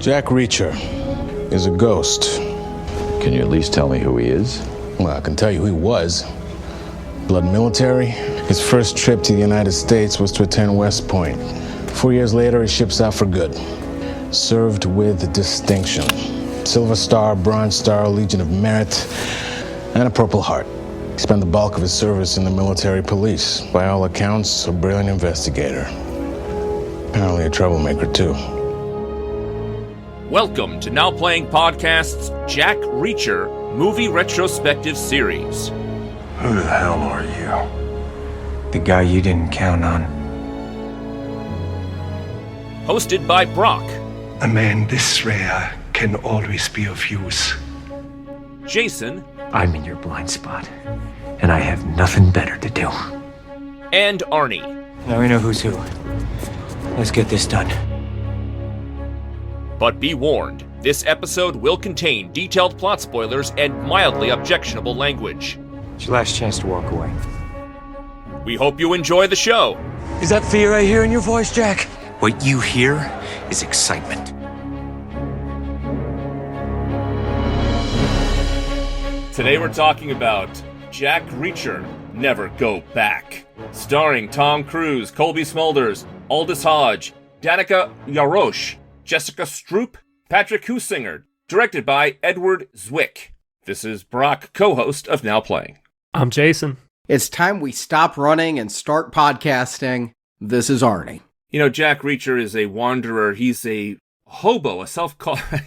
Jack Reacher is a ghost. Can you at least tell me who he is? Well, I can tell you who he was. Blood military. His first trip to the United States was to attend West Point. 4 years later, he ships out for good. Served with distinction. Silver Star, Bronze Star, Legion of Merit, and a Purple Heart. He spent the bulk of his service in the military police. By all accounts, a brilliant investigator. Apparently a troublemaker, too. Welcome to Now Playing Podcast's Jack Reacher Movie Retrospective Series. Who the hell are you? The guy you didn't count on. Hosted by Brock. A man this rare can always be of use. Jason. I'm in your blind spot, and I have nothing better to do. And Arnie. Now we know who's who. Let's get this done. But be warned, this episode will contain detailed plot spoilers and mildly objectionable language. It's your last chance to walk away. We hope you enjoy the show. Is that fear I hear in your voice, Jack? What you hear is excitement. Today we're talking about Jack Reacher, Never Go Back. Starring Tom Cruise, Colby Smulders, Aldous Hodge, Danica Yarosh, Jessica Stroup, Patrick Husinger. Directed by Edward Zwick. This is Brock, co-host of Now Playing. I'm Jason. It's time we stop running and start podcasting. This is Arnie. You know, Jack Reacher is a wanderer. He's a hobo,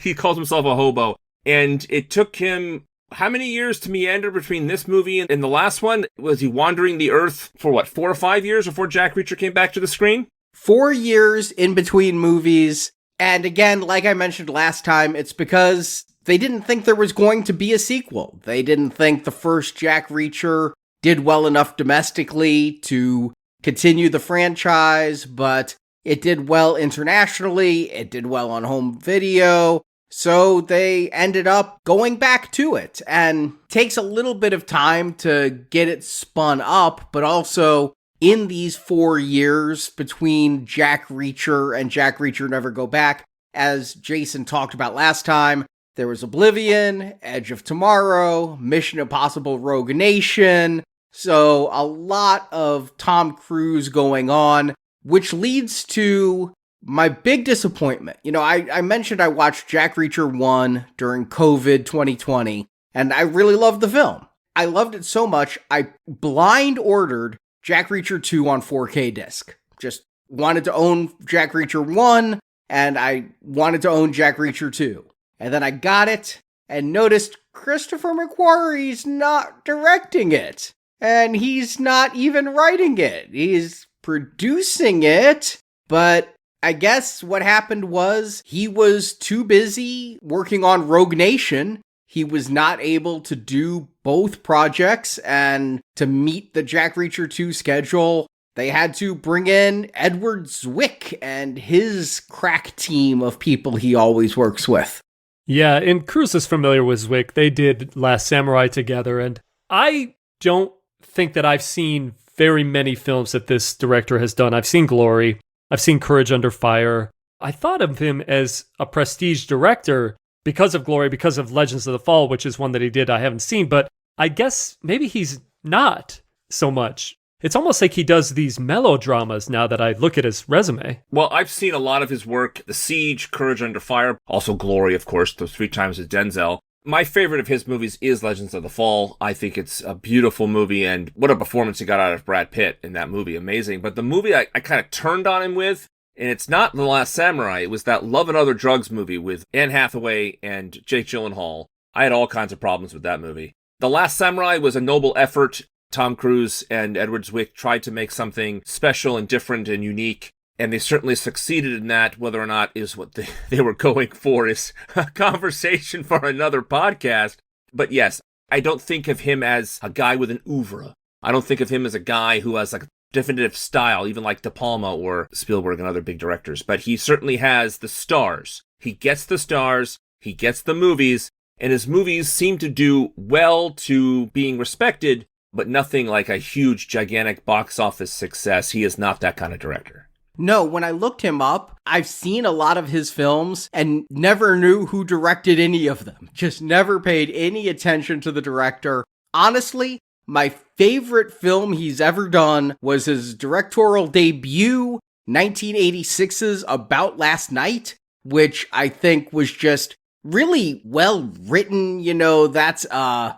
he calls himself a hobo. And it took him how many years to meander between this movie and the last one? Was he wandering the earth for 4 or 5 years before Jack Reacher came back to the screen? 4 years in between movies. And again, like I mentioned last time, it's because they didn't think there was going to be a sequel. They didn't think the first Jack Reacher did well enough domestically to continue the franchise, but it did well internationally. It did well on home video. So they ended up going back to it, and takes a little bit of time to get it spun up, but also in these 4 years between Jack Reacher and Jack Reacher Never Go Back, as Jason talked about last time, there was Oblivion, Edge of Tomorrow, Mission Impossible Rogue Nation, so a lot of Tom Cruise going on, which leads to my big disappointment. You know, I mentioned I watched Jack Reacher 1 during COVID 2020, and I really loved the film. I loved it so much, I blind ordered Jack Reacher 2 on 4K disc. Just wanted to own Jack Reacher 1, and I wanted to own Jack Reacher 2. And then I got it, and noticed Christopher McQuarrie's not directing it. And he's not even writing it. He's producing it, but I guess what happened was he was too busy working on Rogue Nation. He was not able to do both projects, and to meet the Jack Reacher 2 schedule, they had to bring in Edward Zwick and his crack team of people he always works with. Yeah, and Cruise is familiar with Zwick. They did Last Samurai together, and I don't think that I've seen very many films that this director has done. I've seen Glory. I've seen Courage Under Fire. I thought of him as a prestige director because of Glory, because of Legends of the Fall, which is one that he did I haven't seen, but I guess maybe he's not so much. It's almost like he does these melodramas now that I look at his resume. Well, I've seen a lot of his work. The Siege, Courage Under Fire, also Glory, of course, those 3 times with Denzel. My favorite of his movies is Legends of the Fall. I think it's a beautiful movie, and what a performance he got out of Brad Pitt in that movie. Amazing. But the movie I kind of turned on him with, and it's not The Last Samurai, it was that Love and Other Drugs movie with Anne Hathaway and Jake Gyllenhaal. I had all kinds of problems with that movie. The Last Samurai was a noble effort. Tom Cruise and Edward Zwick tried to make something special and different and unique, and they certainly succeeded in that. Whether or not is what they were going for is a conversation for another podcast. But yes, I don't think of him as a guy with an oeuvre. I don't think of him as a guy who has like a definitive style, even like De Palma or Spielberg and other big directors. But he certainly has the stars. He gets the stars, he gets the movies, and his movies seem to do well to being respected, but nothing like a huge, gigantic box office success. He is not that kind of director. No, when I looked him up, I've seen a lot of his films and never knew who directed any of them. Just never paid any attention to the director. Honestly, my favorite film he's ever done was his directorial debut, 1986's About Last Night, which I think was just really well written. You know, that's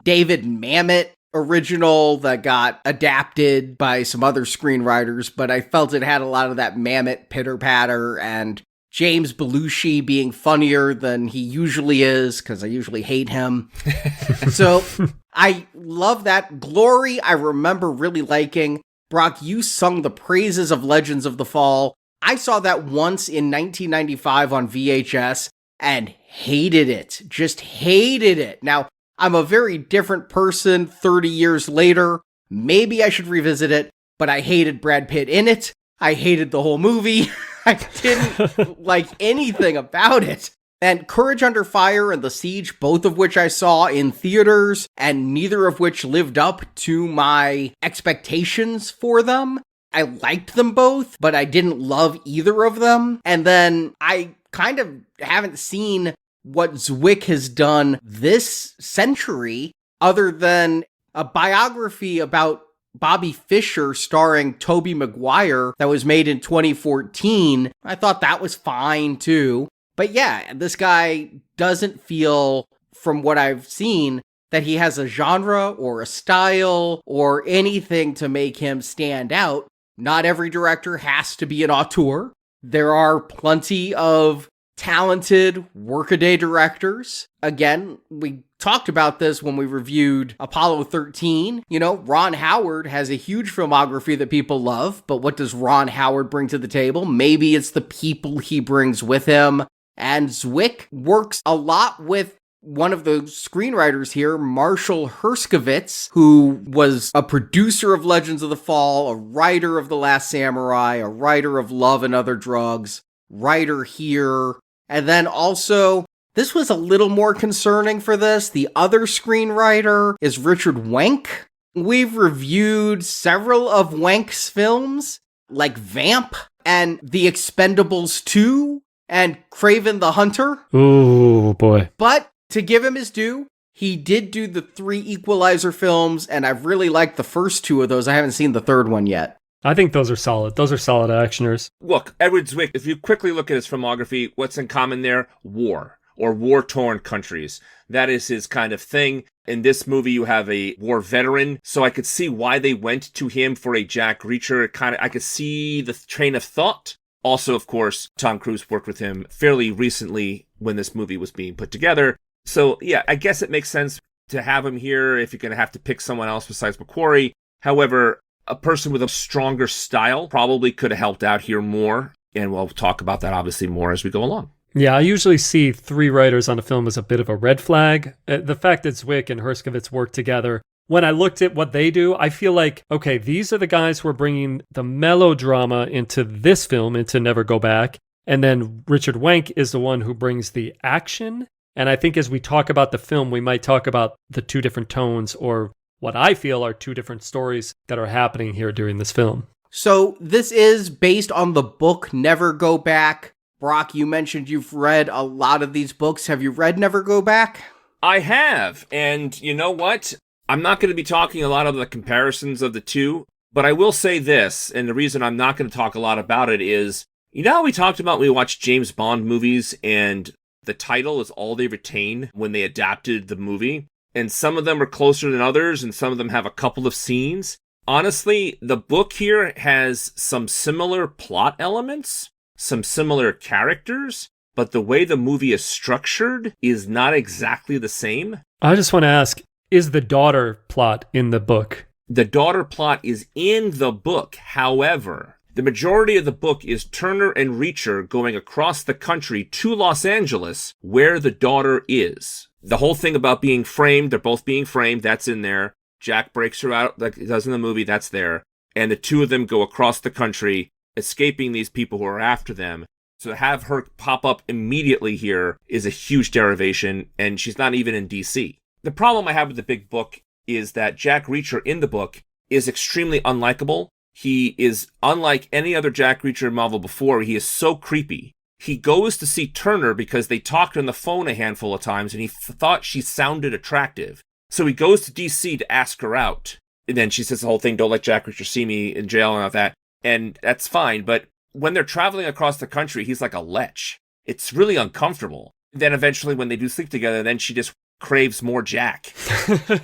David Mamet original that got adapted by some other screenwriters, but I felt it had a lot of that Mamet pitter-patter and James Belushi being funnier than he usually is, because I usually hate him. So I love that. Glory, I remember really liking. Brock, you sung the praises of Legends of the Fall. I saw that once in 1995 on VHS and hated it. Just hated it. Now, I'm a very different person 30 years later. Maybe I should revisit it, but I hated Brad Pitt in it. I hated the whole movie. I didn't like anything about it. And Courage Under Fire and The Siege, both of which I saw in theaters, and neither of which lived up to my expectations for them. I liked them both, but I didn't love either of them. And then I kind of haven't seen what Zwick has done this century, other than a biography about Bobby Fischer starring Tobey Maguire that was made in 2014. I thought that was fine too. But yeah, this guy doesn't feel, from what I've seen, that he has a genre or a style or anything to make him stand out. Not every director has to be an auteur. There are plenty of talented workaday directors. Again, we talked about this when we reviewed Apollo 13. You know, Ron Howard has a huge filmography that people love, but what does Ron Howard bring to the table? Maybe it's the people he brings with him. And Zwick works a lot with one of the screenwriters here, Marshall Herskovitz, who was a producer of Legends of the Fall, a writer of The Last Samurai, a writer of Love and Other Drugs, writer here. And then also, this was a little more concerning for this. The other screenwriter is Richard Wenk. We've reviewed several of Wenk's films, like Vamp and The Expendables 2 and Kraven the Hunter. Ooh, boy. But to give him his due, he did do the 3 Equalizer films, and I've really liked the first 2 of those. I haven't seen the third one yet. I think those are solid. Those are solid actioners. Look, Edward Zwick, if you quickly look at his filmography, what's in common there? War, or war-torn countries. That is his kind of thing. In this movie, you have a war veteran, so I could see why they went to him for a Jack Reacher. I could see the train of thought. Also, of course, Tom Cruise worked with him fairly recently when this movie was being put together. So, yeah, I guess it makes sense to have him here if you're going to have to pick someone else besides McQuarrie. However, a person with a stronger style probably could have helped out here more. And we'll talk about that obviously more as we go along. Yeah, I usually see 3 writers on a film as a bit of a red flag. The fact that Zwick and Herskovitz work together, when I looked at what they do, I feel like, okay, these are the guys who are bringing the melodrama into this film, into Never Go Back. And then Richard Wenk is the one who brings the action. And I think as we talk about the film, we might talk about the 2 different tones, or what I feel are 2 different stories that are happening here during this film. So this is based on the book Never Go Back. Brock, you mentioned you've read a lot of these books. Have you read Never Go Back? I have. And you know what? I'm not going to be talking a lot of the comparisons of the 2, but I will say this, and the reason I'm not going to talk a lot about it is, you know how we talked about when we watched James Bond movies and the title is all they retain when they adapted the movie? And some of them are closer than others, and some of them have a couple of scenes. Honestly, the book here has some similar plot elements, some similar characters, but the way the movie is structured is not exactly the same. I just want to ask, is the daughter plot in the book? The daughter plot is in the book. However, the majority of the book is Turner and Reacher going across the country to Los Angeles, where the daughter is. The whole thing about being framed, they're both being framed, that's in there. Jack breaks her out like he does in the movie, that's there. And the 2 of them go across the country, escaping these people who are after them. So to have her pop up immediately here is a huge derivation, and she's not even in DC. The problem I have with the big book is that Jack Reacher in the book is extremely unlikable. He is unlike any other Jack Reacher Marvel before. He is so creepy. He goes to see Turner because they talked on the phone a handful of times and he thought she sounded attractive. So he goes to DC to ask her out. And then she says the whole thing, don't let Jack Reacher see me in jail and all that. And that's fine. But when they're traveling across the country, he's like a lech. It's really uncomfortable. Then eventually when they do sleep together, then she just craves more Jack.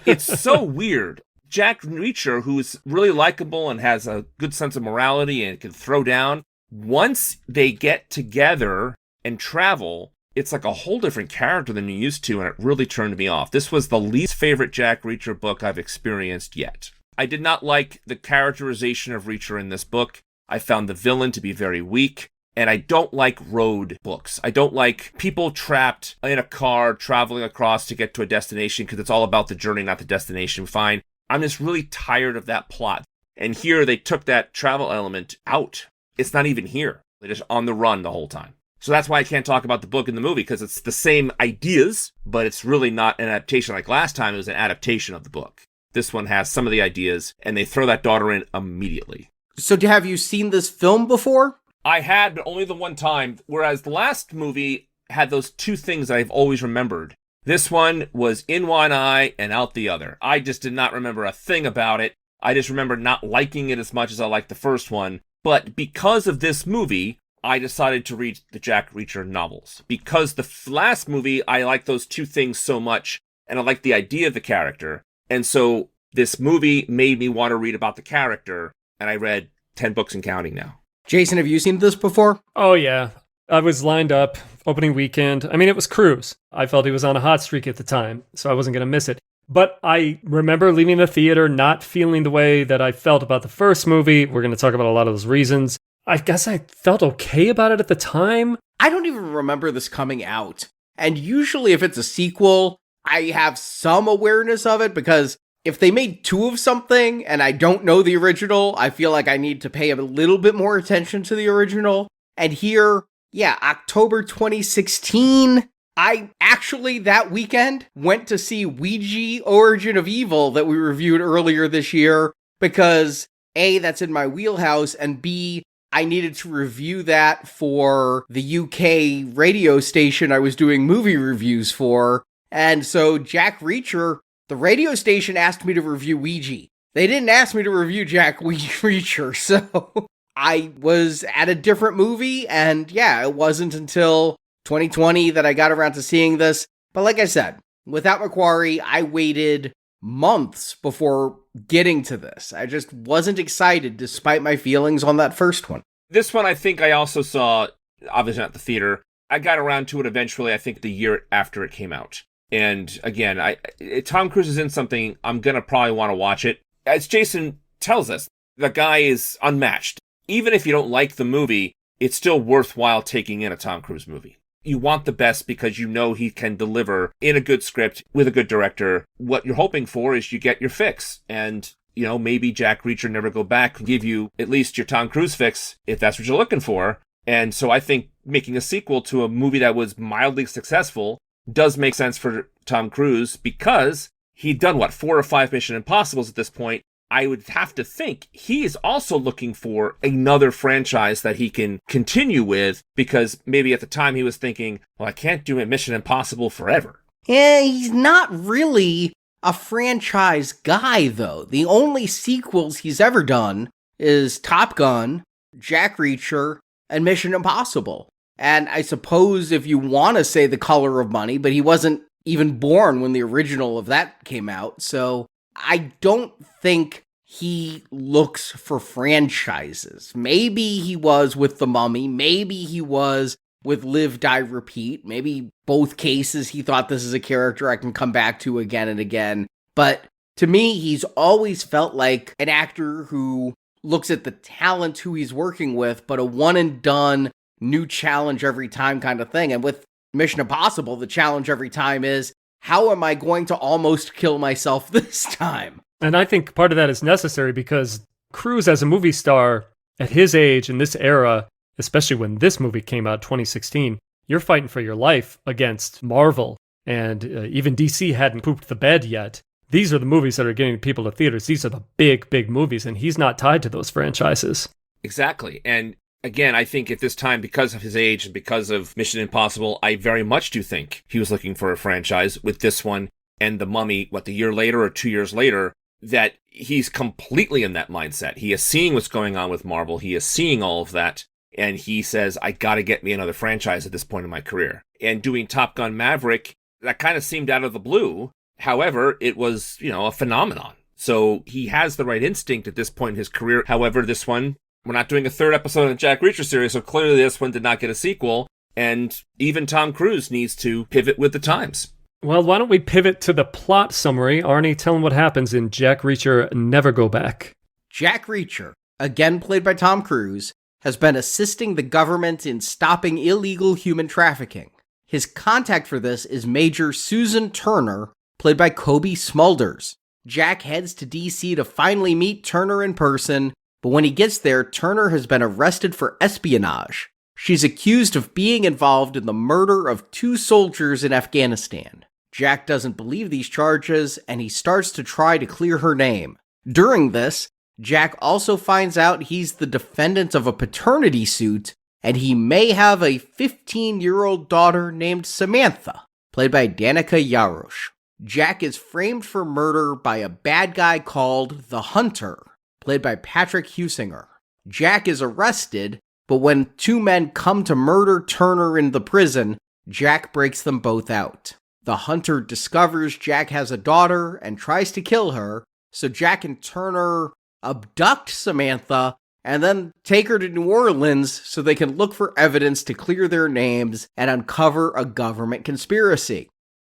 It's so weird. Jack Reacher, who's really likable and has a good sense of morality and can throw down, once they get together and travel, it's like a whole different character than you're used to, and it really turned me off. This was the least favorite Jack Reacher book I've experienced yet. I did not like the characterization of Reacher in this book. I found the villain to be very weak, and I don't like road books. I don't like people trapped in a car traveling across to get to a destination because it's all about the journey, not the destination. Fine. I'm just really tired of that plot. And here they took that travel element out. It's not even here. They're just on the run the whole time. So that's why I can't talk about the book and the movie, because it's the same ideas, but it's really not an adaptation. Like last time, it was an adaptation of the book. This one has some of the ideas, and they throw that daughter in immediately. So have you seen this film before? I had, but only the one time, whereas the last movie had those two things I've always remembered. This one was in one eye and out the other. I just did not remember a thing about it. I just remember not liking it as much as I liked the first one. But because of this movie, I decided to read the Jack Reacher novels. Because the last movie, I liked those two things so much, and I liked the idea of the character. And so this movie made me want to read about the character, and I read 10 books and counting now. Jason, have you seen this before? Oh, yeah. I was lined up opening weekend. I mean, it was Cruise. I felt he was on a hot streak at the time, so I wasn't going to miss it. But I remember leaving the theater not feeling the way that I felt about the first movie. We're going to talk about a lot of those reasons. I guess I felt okay about it at the time. I don't even remember this coming out. And usually if it's a sequel, I have some awareness of it because if they made two of something and I don't know the original, I feel like I need to pay a little bit more attention to the original. And here, yeah, October 2016, I actually that weekend went to see Ouija Origin of Evil that we reviewed earlier this year because A, that's in my wheelhouse, and B, I needed to review that for the UK radio station I was doing movie reviews for. And so Jack Reacher, the radio station asked me to review Ouija. They didn't ask me to review Jack Reacher, so I was at a different movie, and yeah, it wasn't until 2020 that I got around to seeing this. But like I said, without Macquarie, I waited months before getting to this. I just wasn't excited despite my feelings on that first one. This one I think I also saw, obviously not the theater. I got around to it eventually, I think the year after it came out. And again, Tom Cruise is in something, I'm going to probably want to watch it. As Jason tells us, the guy is unmatched. Even if you don't like the movie, it's still worthwhile taking in a Tom Cruise movie. You want the best because you know he can deliver in a good script with a good director. What you're hoping for is you get your fix. And, you know, maybe Jack Reacher Never Go Back can give you at least your Tom Cruise fix if that's what you're looking for. And so I think making a sequel to a movie that was mildly successful does make sense for Tom Cruise because he'd done, 4 or 5 Mission Impossibles at this point. I would have to think he is also looking for another franchise that he can continue with because maybe at the time he was thinking, well, I can't do a Mission Impossible forever. Yeah, he's not really a franchise guy, though. The only sequels he's ever done is Top Gun, Jack Reacher, and Mission Impossible. And I suppose if you want to say The Color of Money, but he wasn't even born when the original of that came out, so I don't think he looks for franchises. Maybe he was with The Mummy, maybe he was with Live, Die, Repeat, maybe both cases he thought this is a character I can come back to again and again. But to me, he's always felt like an actor who looks at the talent who he's working with, but a one and done, new challenge every time kind of thing. And with Mission Impossible, the challenge every time is, how am I going to almost kill myself this time? And I think part of that is necessary because Cruise as a movie star at his age in this era, especially when this movie came out 2016, you're fighting for your life against Marvel. And even DC hadn't pooped the bed yet. these are the movies that are getting people to theaters. These are the big, big movies, and he's not tied to those franchises. Exactly. And again, I think at this time, because of his age and because of Mission Impossible, I very much do think he was looking for a franchise with this one and The Mummy, the year later or 2 years later, that he's completely in that mindset. He is seeing what's going on with Marvel. He is seeing all of that. And he says, I got to get me another franchise at this point in my career. And doing Top Gun Maverick, that kind of seemed out of the blue. However, it was, a phenomenon. So he has the right instinct at this point in his career. However, this one, we're not doing a third episode of the Jack Reacher series, so clearly this one did not get a sequel. And even Tom Cruise needs to pivot with the times. Well, why don't we pivot to the plot summary? Arnie, tell him what happens in Jack Reacher Never Go Back. Jack Reacher, again played by Tom Cruise, has been assisting the government in stopping illegal human trafficking. His contact for this is Major Susan Turner, played by Kobe Smulders. Jack heads to DC to finally meet Turner in person, but when he gets there, Turner has been arrested for espionage. She's accused of being involved in the murder of 2 soldiers in Afghanistan. Jack doesn't believe these charges, and he starts to try to clear her name. During this, Jack also finds out he's the defendant of a paternity suit, and he may have a 15-year-old daughter named Samantha, played by Danica Yarosh. Jack is framed for murder by a bad guy called The Hunter, played by Patrick Husinger. Jack is arrested, but when 2 men come to murder Turner in the prison, Jack breaks them both out. The Hunter discovers Jack has a daughter and tries to kill her, so Jack and Turner abduct Samantha and then take her to New Orleans so they can look for evidence to clear their names and uncover a government conspiracy.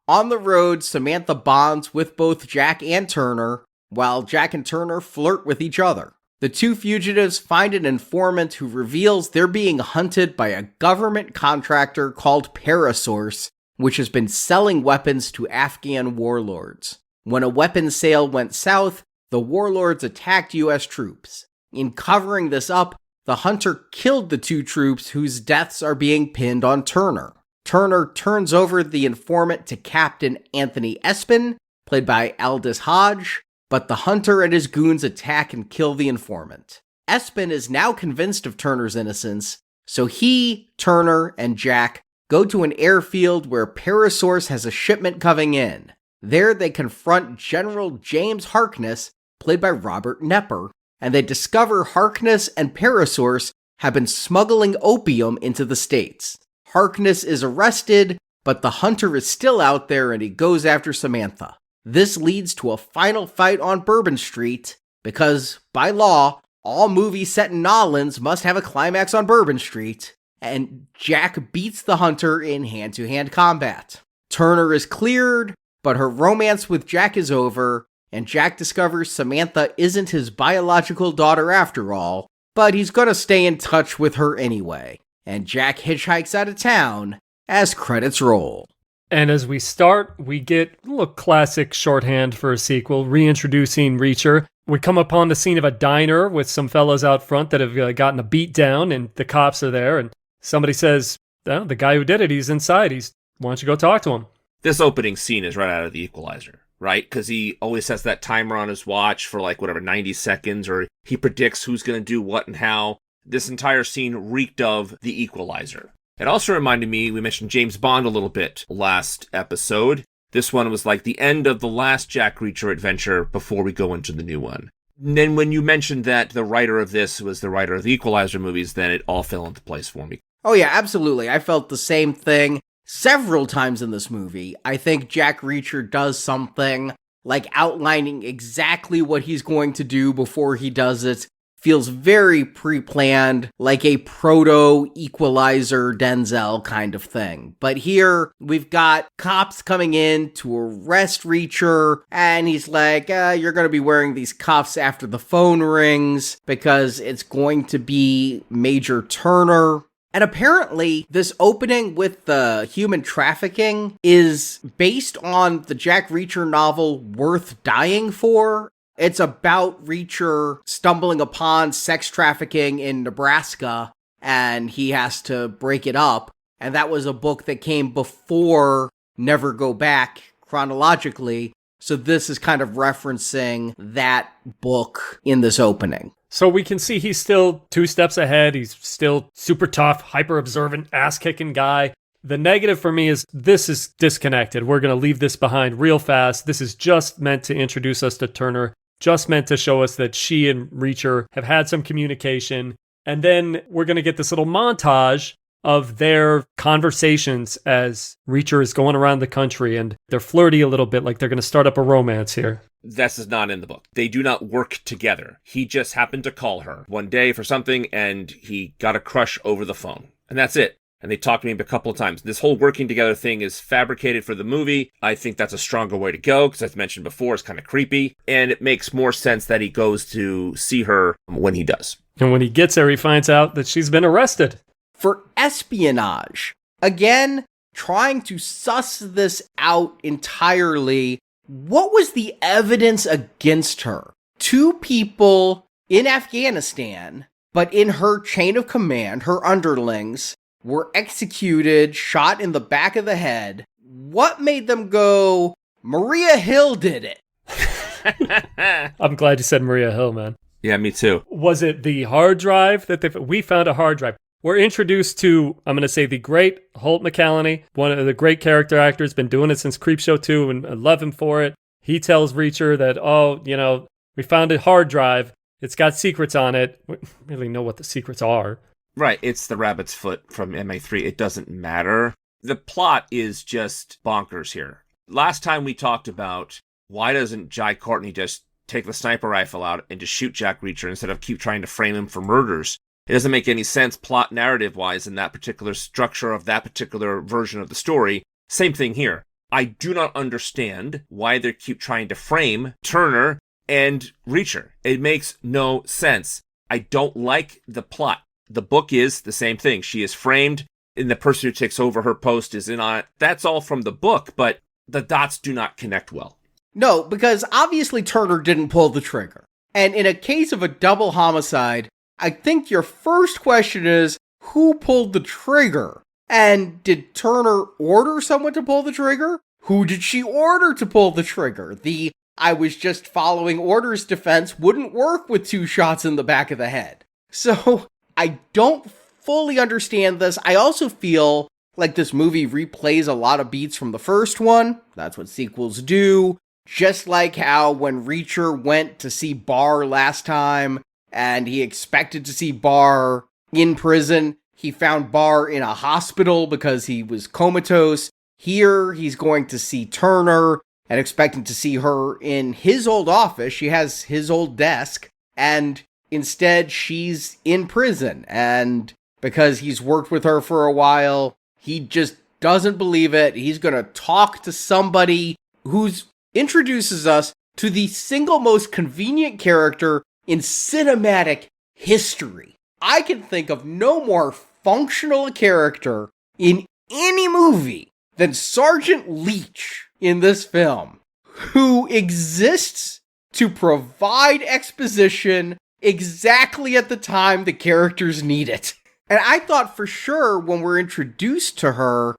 On the road, Samantha bonds with both Jack and Turner, while Jack and Turner flirt with each other. The 2 fugitives find an informant who reveals they're being hunted by a government contractor called Parasource, which has been selling weapons to Afghan warlords. When a weapons sale went south, the warlords attacked US troops. In covering this up, the Hunter killed the 2 troops whose deaths are being pinned on Turner. Turner turns over the informant to Captain Anthony Espin, played by Aldous Hodge, but the Hunter and his goons attack and kill the informant. Espin is now convinced of Turner's innocence, so he, Turner, and Jack go to an airfield where Parasource has a shipment coming in. There they confront General James Harkness, played by Robert Knepper, and they discover Harkness and Parasource have been smuggling opium into the States. Harkness is arrested, but the Hunter is still out there and he goes after Samantha. This leads to a final fight on Bourbon Street, because, by law, all movies set in Nolans must have a climax on Bourbon Street, and Jack beats the Hunter in hand-to-hand combat. Turner is cleared, but her romance with Jack is over, and Jack discovers Samantha isn't his biological daughter after all, but he's gonna stay in touch with her anyway. And Jack hitchhikes out of town as credits roll. And as we start, we get a little classic shorthand for a sequel, reintroducing Reacher. We come upon the scene of a diner with some fellows out front that have gotten a beat down, and the cops are there, and somebody says, oh, the guy who did it, he's inside. Why don't you go talk to him? This opening scene is right out of The Equalizer, right? Because he always has that timer on his watch for 90 seconds, or he predicts who's going to do what and how. This entire scene reeked of The Equalizer. It also reminded me, we mentioned James Bond a little bit last episode. This one was like the end of the last Jack Reacher adventure before we go into the new one. And then when you mentioned that the writer of this was the writer of the Equalizer movies, then it all fell into place for me. Oh yeah, absolutely. I felt the same thing several times in this movie. I think Jack Reacher does something like outlining exactly what he's going to do before he does it. Feels very pre-planned, like a proto-Equalizer Denzel kind of thing. But here, we've got cops coming in to arrest Reacher, and he's like, you're going to be wearing these cuffs after the phone rings, because it's going to be Major Turner. And apparently, this opening with the human trafficking is based on the Jack Reacher novel Worth Dying For. It's about Reacher stumbling upon sex trafficking in Nebraska, and he has to break it up. And that was a book that came before Never Go Back, chronologically. So this is kind of referencing that book in this opening. So we can see he's still 2 steps ahead. He's still super tough, hyper observant, ass kicking guy. The negative for me is this is disconnected. We're going to leave this behind real fast. This is just meant to introduce us to Turner, just meant to show us that she and Reacher have had some communication. And then we're going to get this little montage of their conversations as Reacher is going around the country, and they're flirty a little bit, like they're going to start up a romance here. This is not in the book. They do not work together. He just happened to call her one day for something, and he got a crush over the phone. And that's it. And they talked to me a couple of times. This whole working together thing is fabricated for the movie. I think that's a stronger way to go, because as mentioned before, it's kind of creepy. And it makes more sense that he goes to see her when he does. And when he gets there, he finds out that she's been arrested. For espionage, again, trying to suss this out entirely, what was the evidence against her? 2 people in Afghanistan, but in her chain of command, her underlings, were executed, shot in the back of the head. What made them go, Maria Hill did it? I'm glad you said Maria Hill, man. Yeah, me too. Was it the hard drive that we found a hard drive? We're introduced to, I'm going to say, the great Holt McCallany, one of the great character actors, been doing it since Creepshow 2, and I love him for it. He tells Reacher that, we found a hard drive. It's got secrets on it. We don't really know what the secrets are. Right, it's the rabbit's foot from MA3. It doesn't matter. The plot is just bonkers here. Last time we talked about why doesn't Jai Courtney just take the sniper rifle out and just shoot Jack Reacher instead of keep trying to frame him for murders? It doesn't make any sense plot narrative-wise in that particular structure of that particular version of the story. Same thing here. I do not understand why they keep trying to frame Turner and Reacher. It makes no sense. I don't like the plot. The book is the same thing. She is framed, and the person who takes over her post is in on it. That's all from the book, but the dots do not connect well. No, because obviously Turner didn't pull the trigger. And in a case of a double homicide, I think your first question is, who pulled the trigger? And did Turner order someone to pull the trigger? Who did she order to pull the trigger? The I was just following orders defense wouldn't work with 2 shots in the back of the head. So I don't fully understand this. I also feel like this movie replays a lot of beats from the first one. That's what sequels do. Just like how when Reacher went to see Barr last time, and he expected to see Barr in prison, he found Barr in a hospital because he was comatose. Here, he's going to see Turner and expecting to see her in his old office. She has his old desk, and instead she's in prison. And because he's worked with her for a while, he just doesn't believe it. He's going to talk to somebody who's introduces us to the single most convenient character in cinematic history. I can think of no more functional character in any movie than Sergeant Leach in this film, who exists to provide exposition exactly at the time the characters need it. And I thought for sure when we're introduced to her,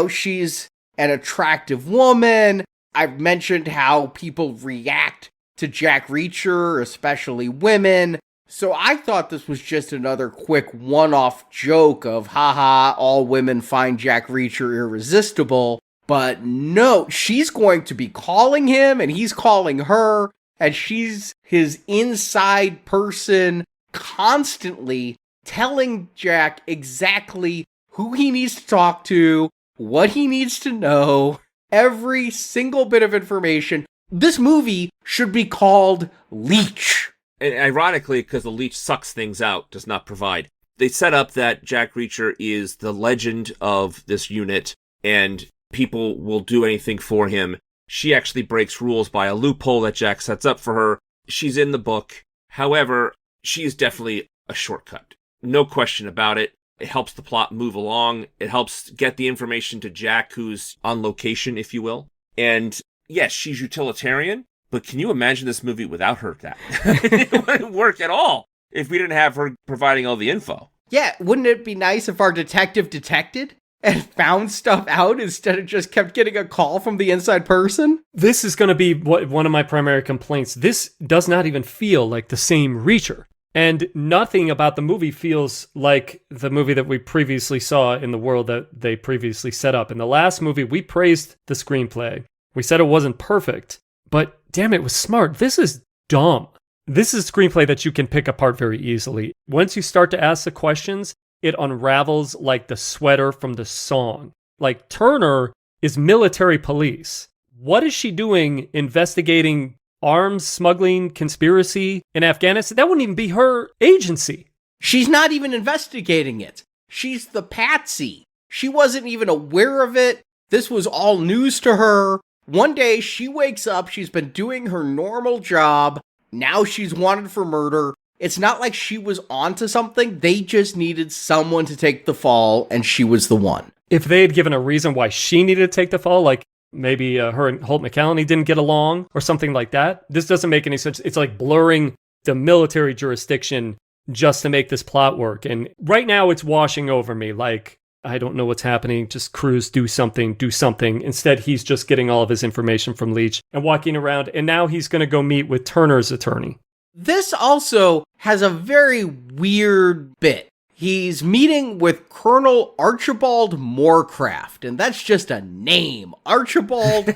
she's an attractive woman. I've mentioned how people react to Jack Reacher, especially women. So I thought this was just another quick one-off joke of, haha, all women find Jack Reacher irresistible. But no, she's going to be calling him, and he's calling her, and she's his inside person, constantly telling Jack exactly who he needs to talk to, what he needs to know, every single bit of information. This movie should be called Leech. And ironically, because the Leech sucks things out, does not provide. They set up that Jack Reacher is the legend of this unit, and people will do anything for him. She actually breaks rules by a loophole that Jack sets up for her. She's in the book. However, she is definitely a shortcut. No question about it. It helps the plot move along. It helps get the information to Jack, who's on location, if you will. And yes, she's utilitarian, but can you imagine this movie without her? It wouldn't work at all if we didn't have her providing all the info. Yeah, wouldn't it be nice if our detective detected? and found stuff out instead of just kept getting a call from the inside person? This is going to be one of my primary complaints. This does not even feel like the same Reacher. And nothing about the movie feels like the movie that we previously saw in the world that they previously set up. In the last movie, we praised the screenplay. We said it wasn't perfect, but damn, it was smart. This is dumb. This is a screenplay that you can pick apart very easily. Once you start to ask the questions, it unravels like the sweater from the song. Like, Turner is military police. What is she doing investigating arms smuggling conspiracy in Afghanistan? That wouldn't even be her agency. She's not even investigating it. She's the patsy. She wasn't even aware of it. This was all news to her. One day she wakes up, she's been doing her normal job. Now she's wanted for murder. It's not like she was onto something. They just needed someone to take the fall, and she was the one. If they had given a reason why she needed to take the fall, like maybe her and Holt McCallany didn't get along or something like that, this doesn't make any sense. It's like blurring the military jurisdiction just to make this plot work. And right now it's washing over me like, I don't know what's happening. Just Cruise, do something. Instead, he's just getting all of his information from Leach and walking around. And now he's going to go meet with Turner's attorney. This also has a very weird bit. He's meeting with Colonel Archibald Moorcraft, and that's just a name. Archibald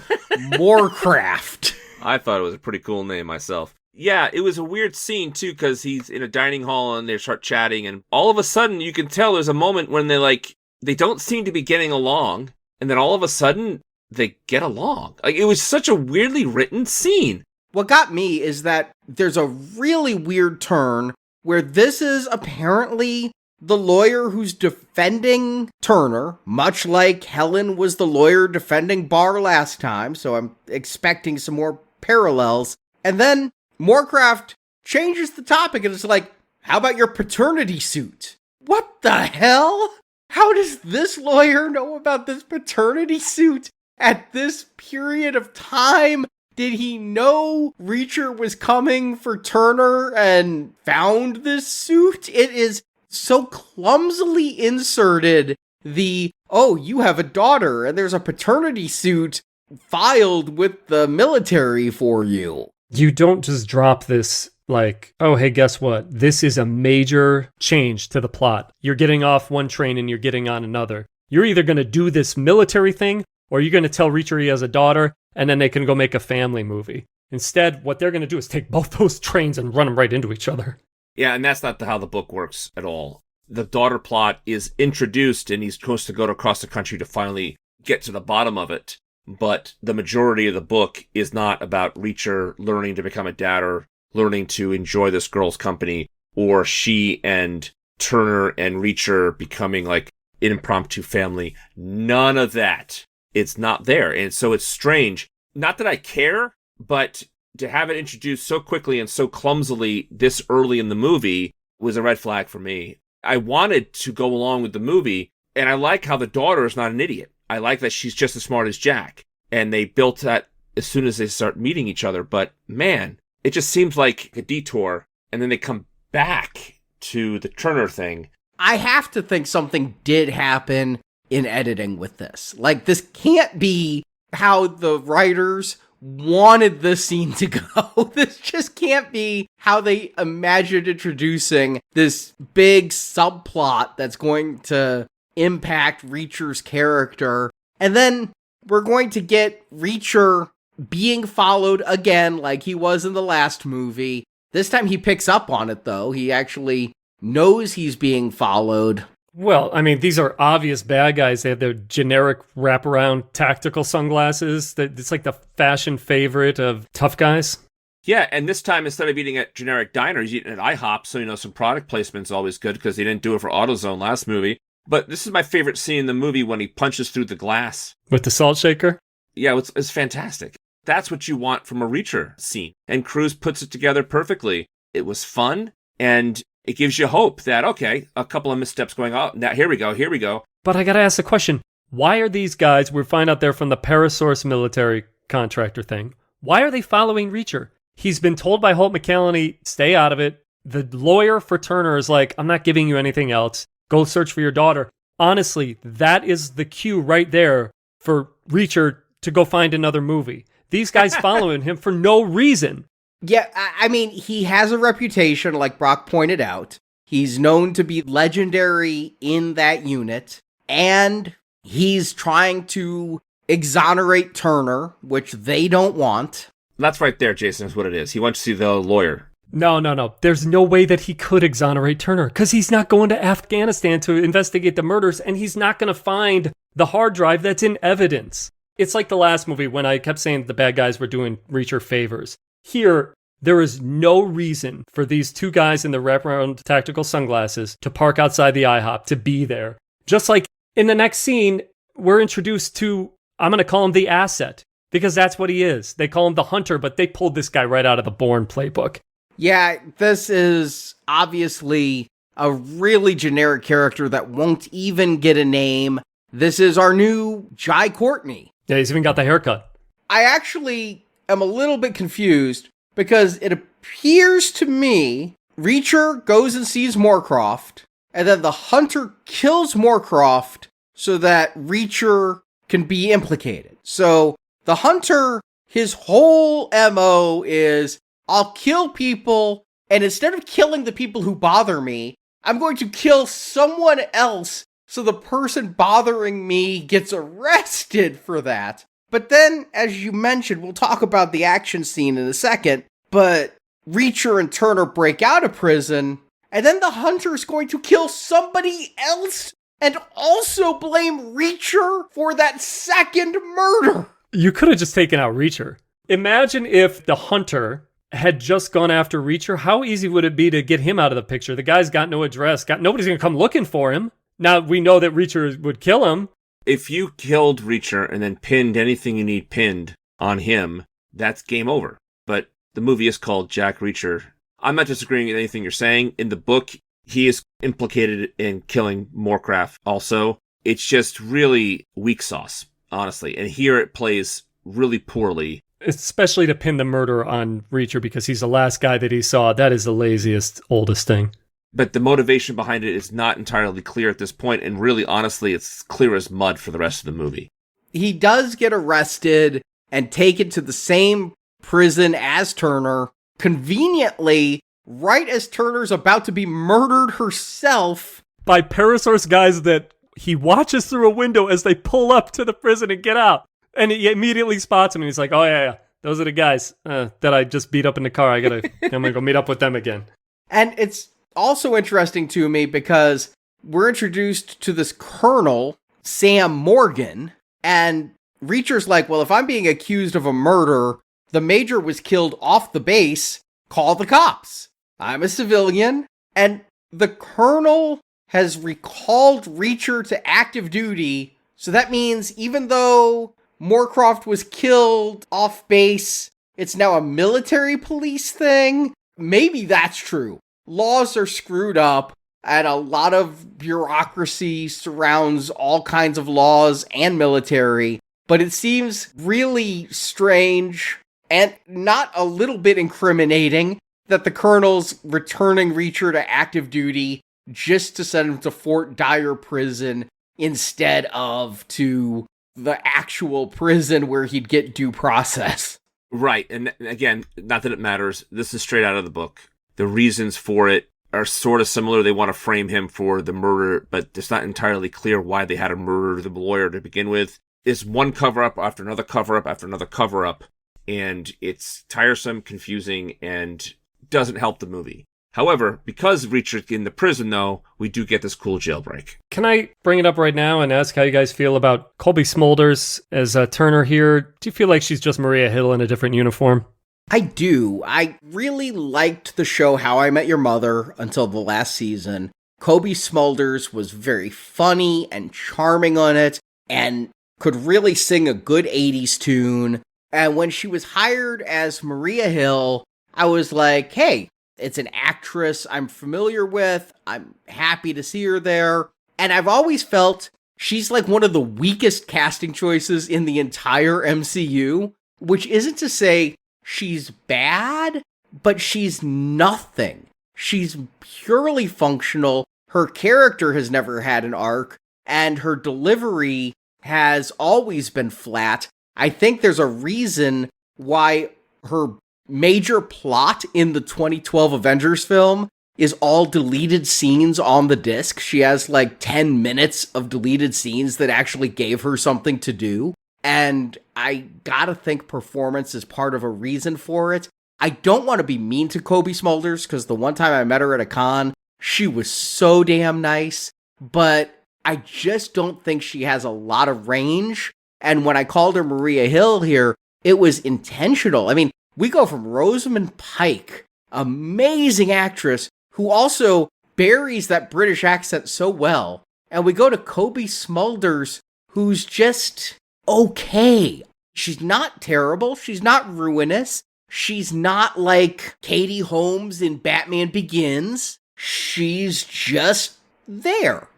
Moorcraft. I thought it was a pretty cool name myself. Yeah, it was a weird scene, too, because he's in a dining hall and they start chatting, and all of a sudden you can tell there's a moment when they don't seem to be getting along, and then all of a sudden they get along. Like, it was such a weirdly written scene. What got me is that there's a really weird turn where this is apparently the lawyer who's defending Turner, much like Helen was the lawyer defending Barr last time, so I'm expecting some more parallels. And then Moorcraft changes the topic and it's like, how about your paternity suit? What the hell? How does this lawyer know about this paternity suit at this period of time? Did he know Reacher was coming for Turner and found this suit? It is so clumsily inserted you have a daughter and there's a paternity suit filed with the military for you. You don't just drop this like, oh, hey, guess what? This is a major change to the plot. You're getting off one train and you're getting on another. You're either going to do this military thing or you're going to tell Reacher he has a daughter and then they can go make a family movie. Instead, what they're going to do is take both those trains and run them right into each other. Yeah, and that's not how the book works at all. The daughter plot is introduced and he's supposed to go across the country to finally get to the bottom of it. But the majority of the book is not about Reacher learning to become a dad or learning to enjoy this girl's company, or she and Turner and Reacher becoming like an impromptu family. None of that. It's not there. And so it's strange. Not that I care, but to have it introduced so quickly and so clumsily this early in the movie was a red flag for me. I wanted to go along with the movie, and I like how the daughter is not an idiot. I like that she's just as smart as Jack. And they built that as soon as they start meeting each other. But man, it just seems like a detour. And then they come back to the Turner thing. I have to think something did happen in editing with this. Like, this can't be how the writers wanted this scene to go. This just can't be how they imagined introducing this big subplot that's going to impact Reacher's character. And then we're going to get Reacher being followed again like he was in the last movie. This time he picks up on it, though. He actually knows he's being followed. Well, I mean, these are obvious bad guys. They have their generic wraparound tactical sunglasses. It's like the fashion favorite of tough guys. Yeah, and this time, instead of eating at generic diner, he's eating at IHOP, so, some product placement's always good because he didn't do it for AutoZone last movie. But this is my favorite scene in the movie when he punches through the glass. With the salt shaker? Yeah, it's fantastic. That's what you want from a Reacher scene. And Cruise puts it together perfectly. It was fun, and it gives you hope that, okay, a couple of missteps going on. Now, here we go. But I gotta ask the question, why are these guys, we find out they're from the Parasource military contractor thing, why are they following Reacher? He's been told by Holt McCallany, stay out of it. The lawyer for Turner is like, I'm not giving you anything else. Go search for your daughter. honestly, that is the cue right there for Reacher to go find another movie. These guys following him for no reason. Yeah, I mean, he has a reputation, like Brock pointed out. He's known to be legendary in that unit, and he's trying to exonerate Turner, which they don't want. That's right there, Jason, is what it is. He wants to see the lawyer. No. There's no way that he could exonerate Turner because he's not going to Afghanistan to investigate the murders, and he's not going to find the hard drive that's in evidence. It's like the last movie when I kept saying the bad guys were doing Reacher favors. Here, there is no reason for these two guys in the wraparound tactical sunglasses to park outside the IHOP, to be there. Just like in the next scene, we're introduced to, I'm going to call him the asset, because that's what he is. They call him the hunter, but they pulled this guy right out of the Bourne playbook. Yeah, this is obviously a really generic character that won't even get a name. This is our new Jai Courtney. Yeah, he's even got the haircut. I actually am a little bit confused because it appears to me Reacher goes and sees Moorcroft, and then the hunter kills Moorcroft so that Reacher can be implicated. So the hunter, his whole MO is, I'll kill people, and instead of killing the people who bother me, I'm going to kill someone else so the person bothering me gets arrested for that. But then, as you mentioned, we'll talk about the action scene in a second, but Reacher and Turner break out of prison, and then the hunter is going to kill somebody else and also blame Reacher for that second murder. You could have just taken out Reacher. Imagine if the hunter had just gone after Reacher. How easy would it be to get him out of the picture? The guy's got no address. Nobody's going to come looking for him. Now, we know that Reacher would kill him. If you killed Reacher and then pinned anything you need pinned on him, that's game over. But the movie is called Jack Reacher. I'm not disagreeing with anything you're saying. In the book, he is implicated in killing Moorcroft also. It's just really weak sauce, honestly. And here it plays really poorly. Especially to pin the murder on Reacher because he's the last guy that he saw. That is the laziest, oldest thing. But the motivation behind it is not entirely clear at this point, and really, honestly, it's clear as mud for the rest of the movie. He does get arrested and taken to the same prison as Turner, conveniently, right as Turner's about to be murdered herself. By Parasaur's guys that he watches through a window as they pull up to the prison and get out. And he immediately spots him, and he's like, oh, yeah. Those are the guys that I just beat up in the car. I'm going to go meet up with them again. And it's also interesting to me because we're introduced to this colonel, Sam Morgan, and Reacher's like, well, if I'm being accused of a murder, the major was killed off the base, call the cops. I'm a civilian, and the colonel has recalled Reacher to active duty, so that means even though Moorcroft was killed off base, it's now a military police thing. Maybe that's true. Laws are screwed up, and a lot of bureaucracy surrounds all kinds of laws and military, but it seems really strange and not a little bit incriminating that the colonel's returning Reacher to active duty just to send him to Fort Dyer prison instead of to the actual prison where he'd get due process. Right, and again, not that it matters, this is straight out of the book. The reasons for it are sort of similar. They want to frame him for the murder, but it's not entirely clear why they had to murder the lawyer to begin with. It's one cover-up after another cover-up after another cover-up, and it's tiresome, confusing, and doesn't help the movie. However, because Reacher's in the prison, though, we do get this cool jailbreak. Can I bring it up right now and ask how you guys feel about Colby Smulders as Turner here? Do you feel like she's just Maria Hill in a different uniform? I do. I really liked the show How I Met Your Mother until the last season. Colby Smulders was very funny and charming on it and could really sing a good 80s tune. And when she was hired as Maria Hill, I was like, hey, it's an actress I'm familiar with. I'm happy to see her there. And I've always felt she's like one of the weakest casting choices in the entire MCU, which isn't to say she's bad, but she's nothing. She's purely functional. Her character has never had an arc. and her delivery has always been flat. I think there's a reason why her major plot in the 2012 Avengers film is all deleted scenes on the disc. She has like 10 minutes of deleted scenes that actually gave her something to do. And I gotta think performance is part of a reason for it. I don't want to be mean to Kobe Smulders, because the one time I met her at a con, she was so damn nice, but I just don't think she has a lot of range. And when I called her Maria Hill here, it was intentional. I mean, we go from Rosamund Pike, amazing actress, who also buries that British accent so well, and we go to Kobe Smulders, who's just okay. She's not terrible. She's not ruinous. She's not like Katie Holmes in Batman Begins. She's just there.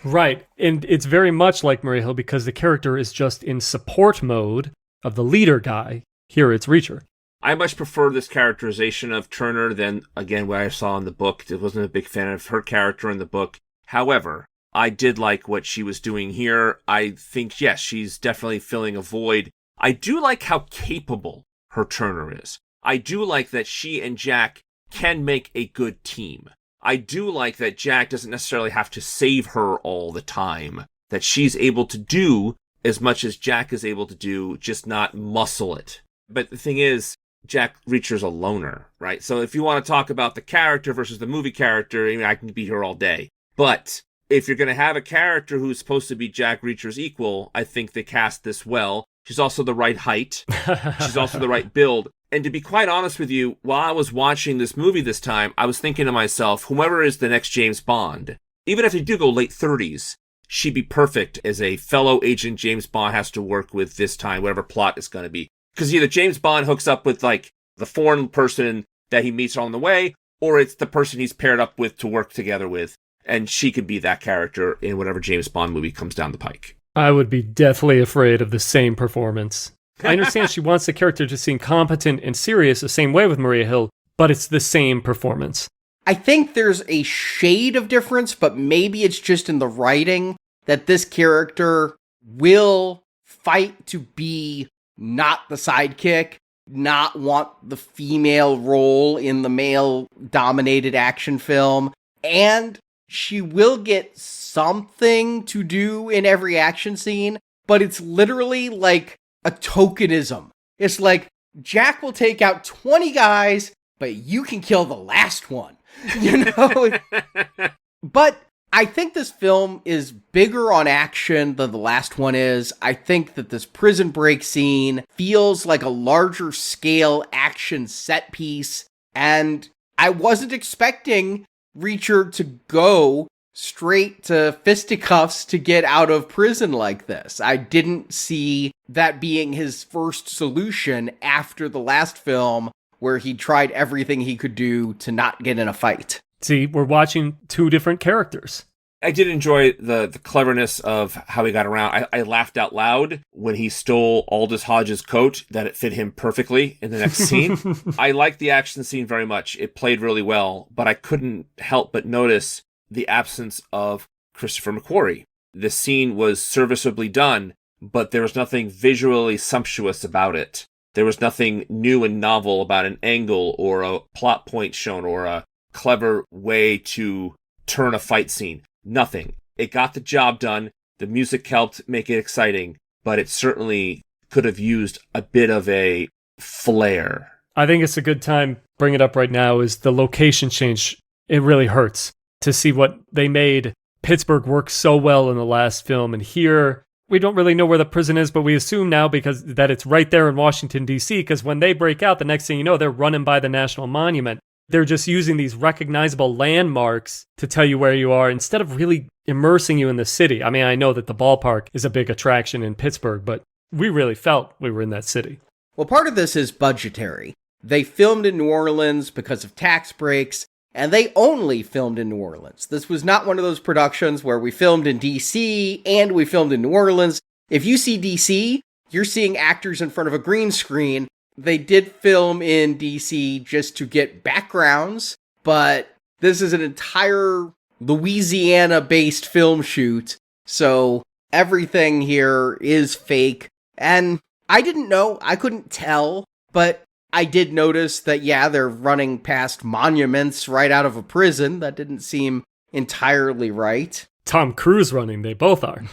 Right. And it's very much like Maria Hill because the character is just in support mode of the leader guy. Here it's Reacher. I much prefer this characterization of Turner than, again, what I saw in the book. I wasn't a big fan of her character in the book. However, I did like what she was doing here. I think, yes, she's definitely filling a void. I do like how capable her Turner is. I do like that she and Jack can make a good team. I do like that Jack doesn't necessarily have to save her all the time, that she's able to do as much as Jack is able to do, just not muscle it. But the thing is, Jack Reacher's a loner, right? So if you want to talk about the character versus the movie character, I mean, I can be here all day. But if you're going to have a character who's supposed to be Jack Reacher's equal, I think they cast this well. She's also the right height. She's also the right build. And to be quite honest with you, while I was watching this movie this time, I was thinking to myself, whoever is the next James Bond, even if they do go late 30s, she'd be perfect as a fellow agent James Bond has to work with this time, whatever plot it's going to be. Because either James Bond hooks up with, like, the foreign person that he meets on the way, or it's the person he's paired up with to work together with, and she could be that character in whatever James Bond movie comes down the pike. I would be deathly afraid of the same performance. I understand she wants the character to seem competent and serious the same way with Maria Hill, but it's the same performance. I think there's a shade of difference, but maybe it's just in the writing that this character will fight to be not the sidekick, not want the female role in the male-dominated action film, and she will get something to do in every action scene, but it's literally like a tokenism. It's like, Jack will take out 20 guys, but you can kill the last one, you know? But I think this film is bigger on action than the last one is. I think that this prison break scene feels like a larger scale action set piece, and I wasn't expecting Reacher to go straight to fisticuffs to get out of prison like this. I didn't see that being his first solution after the last film where he tried everything he could do to not get in a fight. See, we're watching two different characters. I did enjoy the cleverness of how he got around. I laughed out loud when he stole Aldous Hodge's coat, that it fit him perfectly in the next scene. I liked the action scene very much. It played really well, but I couldn't help but notice the absence of Christopher McQuarrie. The scene was serviceably done, but there was nothing visually sumptuous about it. There was nothing new and novel about an angle or a plot point shown or a clever way to turn a fight scene. Nothing. It got the job done. The music helped make it exciting, but it certainly could have used a bit of a flair. I think it's a good time, bring it up right now, is the location change. It really hurts to see what they made Pittsburgh work so well in the last film. And here, we don't really know where the prison is, but we assume now because that it's right there in Washington, D.C., because when they break out, the next thing you know, they're running by the National Monument. They're just using these recognizable landmarks to tell you where you are instead of really immersing you in the city. I mean, I know that the ballpark is a big attraction in Pittsburgh, but we really felt we were in that city. Well, part of this is budgetary. They filmed in New Orleans because of tax breaks, and they only filmed in New Orleans. This was not one of those productions where we filmed in D.C. and we filmed in New Orleans. If you see D.C., you're seeing actors in front of a green screen. They did film in DC just to get backgrounds, but this is an entire Louisiana-based film shoot So everything here is fake. And I didn't know, I couldn't tell, but I did notice that, yeah, they're running past monuments right out of a prison. That didn't seem entirely right. Tom Cruise running, they both are.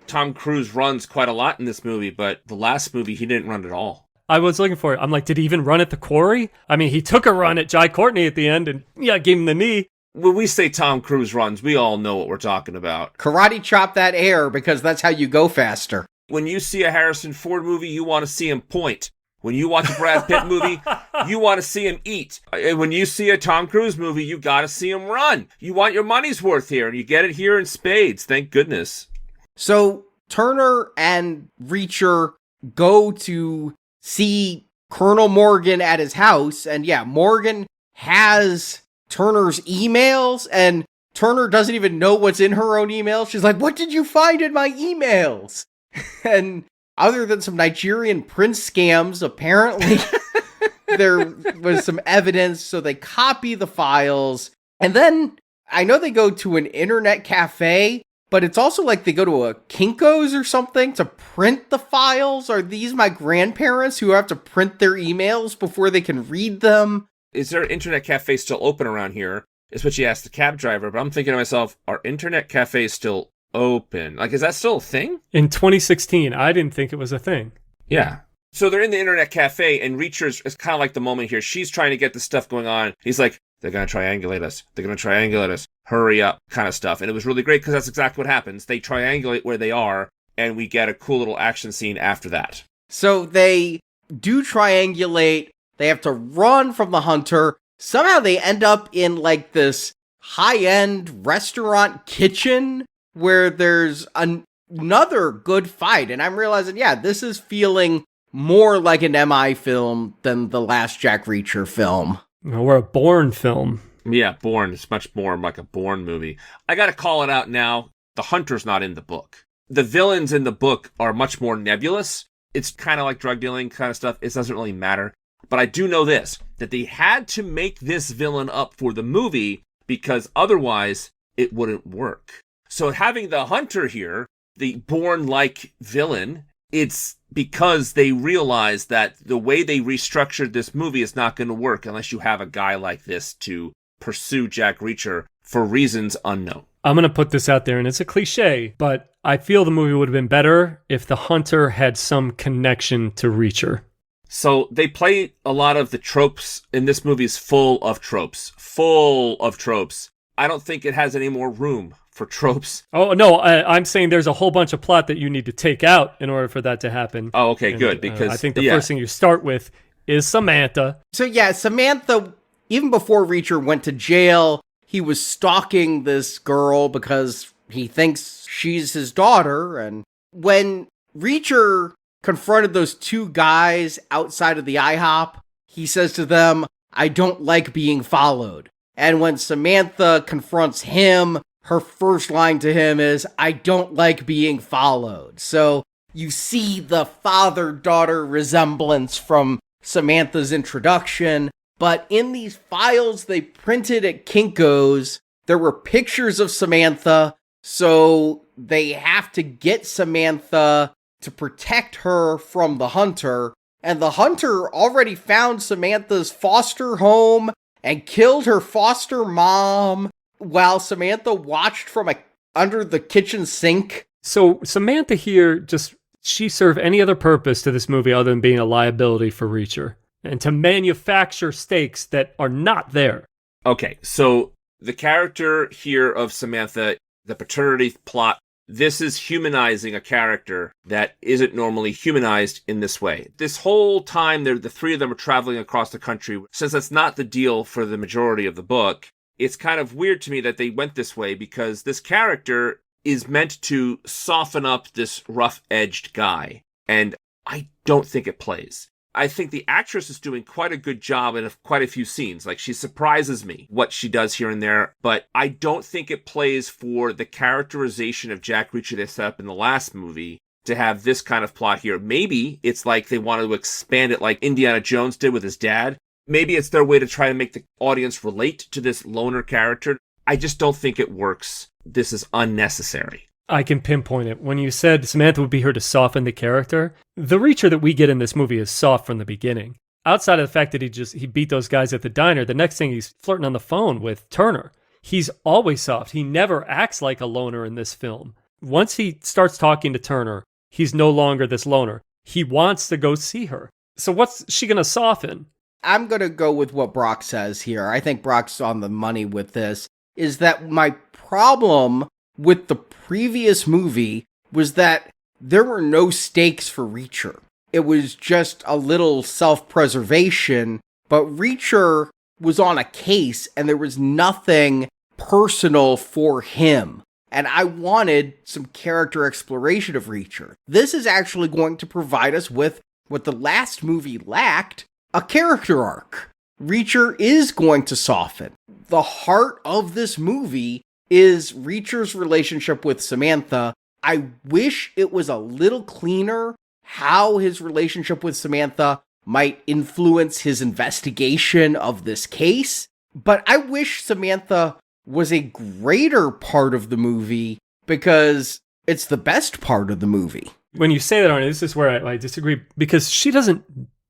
Tom Cruise runs quite a lot in this movie, but the last movie, he didn't run at all. I was looking for it. I'm like, did he even run at the quarry? I mean, he took a run at Jai Courtney at the end and, yeah, gave him the knee. When we say Tom Cruise runs, we all know what we're talking about. Karate chop that air because that's how you go faster. When you see a Harrison Ford movie, you want to see him point. When you watch a Brad Pitt movie, you want to see him eat. And when you see a Tom Cruise movie, you got to see him run. You want your money's worth here, and you get it here in spades. Thank goodness. So Turner and Reacher go to see Colonel Morgan at his house, and yeah, Morgan has Turner's emails, and Turner doesn't even know what's in her own emails. She's like, what did you find in my emails? And other than some Nigerian prince scams, apparently there was some evidence, so they copy the files. And then I know they go to an internet cafe, but it's also like they go to a Kinko's or something to print the files. Are these my grandparents who have to print their emails before they can read them? Is there an internet cafe still open around here? Is what you asked the cab driver, but I'm thinking to myself, are internet cafes still open? Like, is that still a thing? In 2016, I didn't think it was a thing. Yeah. So they're in the internet cafe, and Reacher's is kind of like the moment here. She's trying to get this stuff going on. He's like, they're going to triangulate us. They're going to triangulate us. Hurry up, kind of stuff. And it was really great because that's exactly what happens. They triangulate where they are, and we get a cool little action scene after that. So they do triangulate. They have to run from the hunter. Somehow they end up in like this high-end restaurant kitchen where there's another good fight. And I'm realizing, yeah, this is feeling more like an MI film than the last Jack Reacher film. Or a Bourne film. Yeah, Bourne. It's much more like a Bourne movie. I got to call it out now. The Hunter's not in the book. The villains in the book are much more nebulous. It's kind of like drug dealing kind of stuff. It doesn't really matter. But I do know this, that they had to make this villain up for the movie because otherwise it wouldn't work. So having the Hunter here, the Bourne-like villain, it's because they realized that the way they restructured this movie is not going to work unless you have a guy like this to pursue Jack Reacher for reasons unknown. I'm going to put this out there, and it's a cliche, but I feel the movie would have been better if the Hunter had some connection to Reacher. So they play a lot of the tropes, and this movie is full of tropes. Full of tropes. I don't think it has any more room for tropes. Oh, no, I'm saying there's a whole bunch of plot that you need to take out in order for that to happen. Oh, okay, and, good. Because I think the first thing you start with is Samantha. So yeah, Samantha, even before Reacher went to jail, he was stalking this girl because he thinks she's his daughter. And when Reacher confronted those two guys outside of the IHOP, he says to them, I don't like being followed. And when Samantha confronts him, her first line to him is, I don't like being followed. So you see the father-daughter resemblance from Samantha's introduction. But in these files they printed at Kinko's, there were pictures of Samantha. So they have to get Samantha to protect her from the Hunter. And the Hunter already found Samantha's foster home and killed her foster mom while Samantha watched from under the kitchen sink. So Samantha here, she serve any other purpose to this movie other than being a liability for Reacher and to manufacture stakes that are not there. Okay, so the character here of Samantha, the paternity plot, this is humanizing a character that isn't normally humanized in this way. This whole time, the three of them are traveling across the country. Since that's not the deal for the majority of the book, it's kind of weird to me that they went this way because this character is meant to soften up this rough-edged guy. And I don't think it plays. I think the actress is doing quite a good job in quite a few scenes. Like, she surprises me what she does here and there, but I don't think it plays for the characterization of Jack Reacher they set up in the last movie to have this kind of plot here. Maybe it's like they wanted to expand it like Indiana Jones did with his dad. Maybe it's their way to try to make the audience relate to this loner character. I just don't think it works. This is unnecessary. I can pinpoint it. When you said Samantha would be here to soften the character, the Reacher that we get in this movie is soft from the beginning. Outside of the fact that he beat those guys at the diner, the next thing he's flirting on the phone with Turner. He's always soft. He never acts like a loner in this film. Once he starts talking to Turner, he's no longer this loner. He wants to go see her. So what's she going to soften? I'm going to go with what Brock says here. I think Brock's on the money with this, is that my problem with the previous movie was that there were no stakes for Reacher. It was just a little self-preservation, but Reacher was on a case and there was nothing personal for him. And I wanted some character exploration of Reacher. This is actually going to provide us with what the last movie lacked, a character arc. Reacher is going to soften. The heart of this movie is Reacher's relationship with Samantha. I wish it was a little cleaner how his relationship with Samantha might influence his investigation of this case, but I wish Samantha was a greater part of the movie because it's the best part of the movie. When you say that, Arnie, this is where I disagree, because she doesn't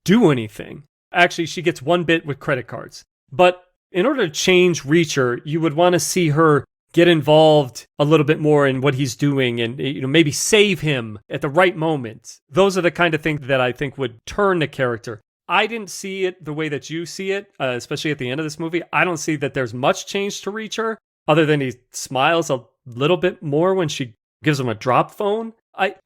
do anything. Actually, she gets one bit with credit cards. But in order to change Reacher, you would want to see her get involved a little bit more in what he's doing and, you know, maybe save him at the right moment. Those are the kind of things that I think would turn the character. I didn't see it the way that you see it, especially at the end of this movie. I don't see that there's much change to Reacher, other than he smiles a little bit more when she gives him a drop phone.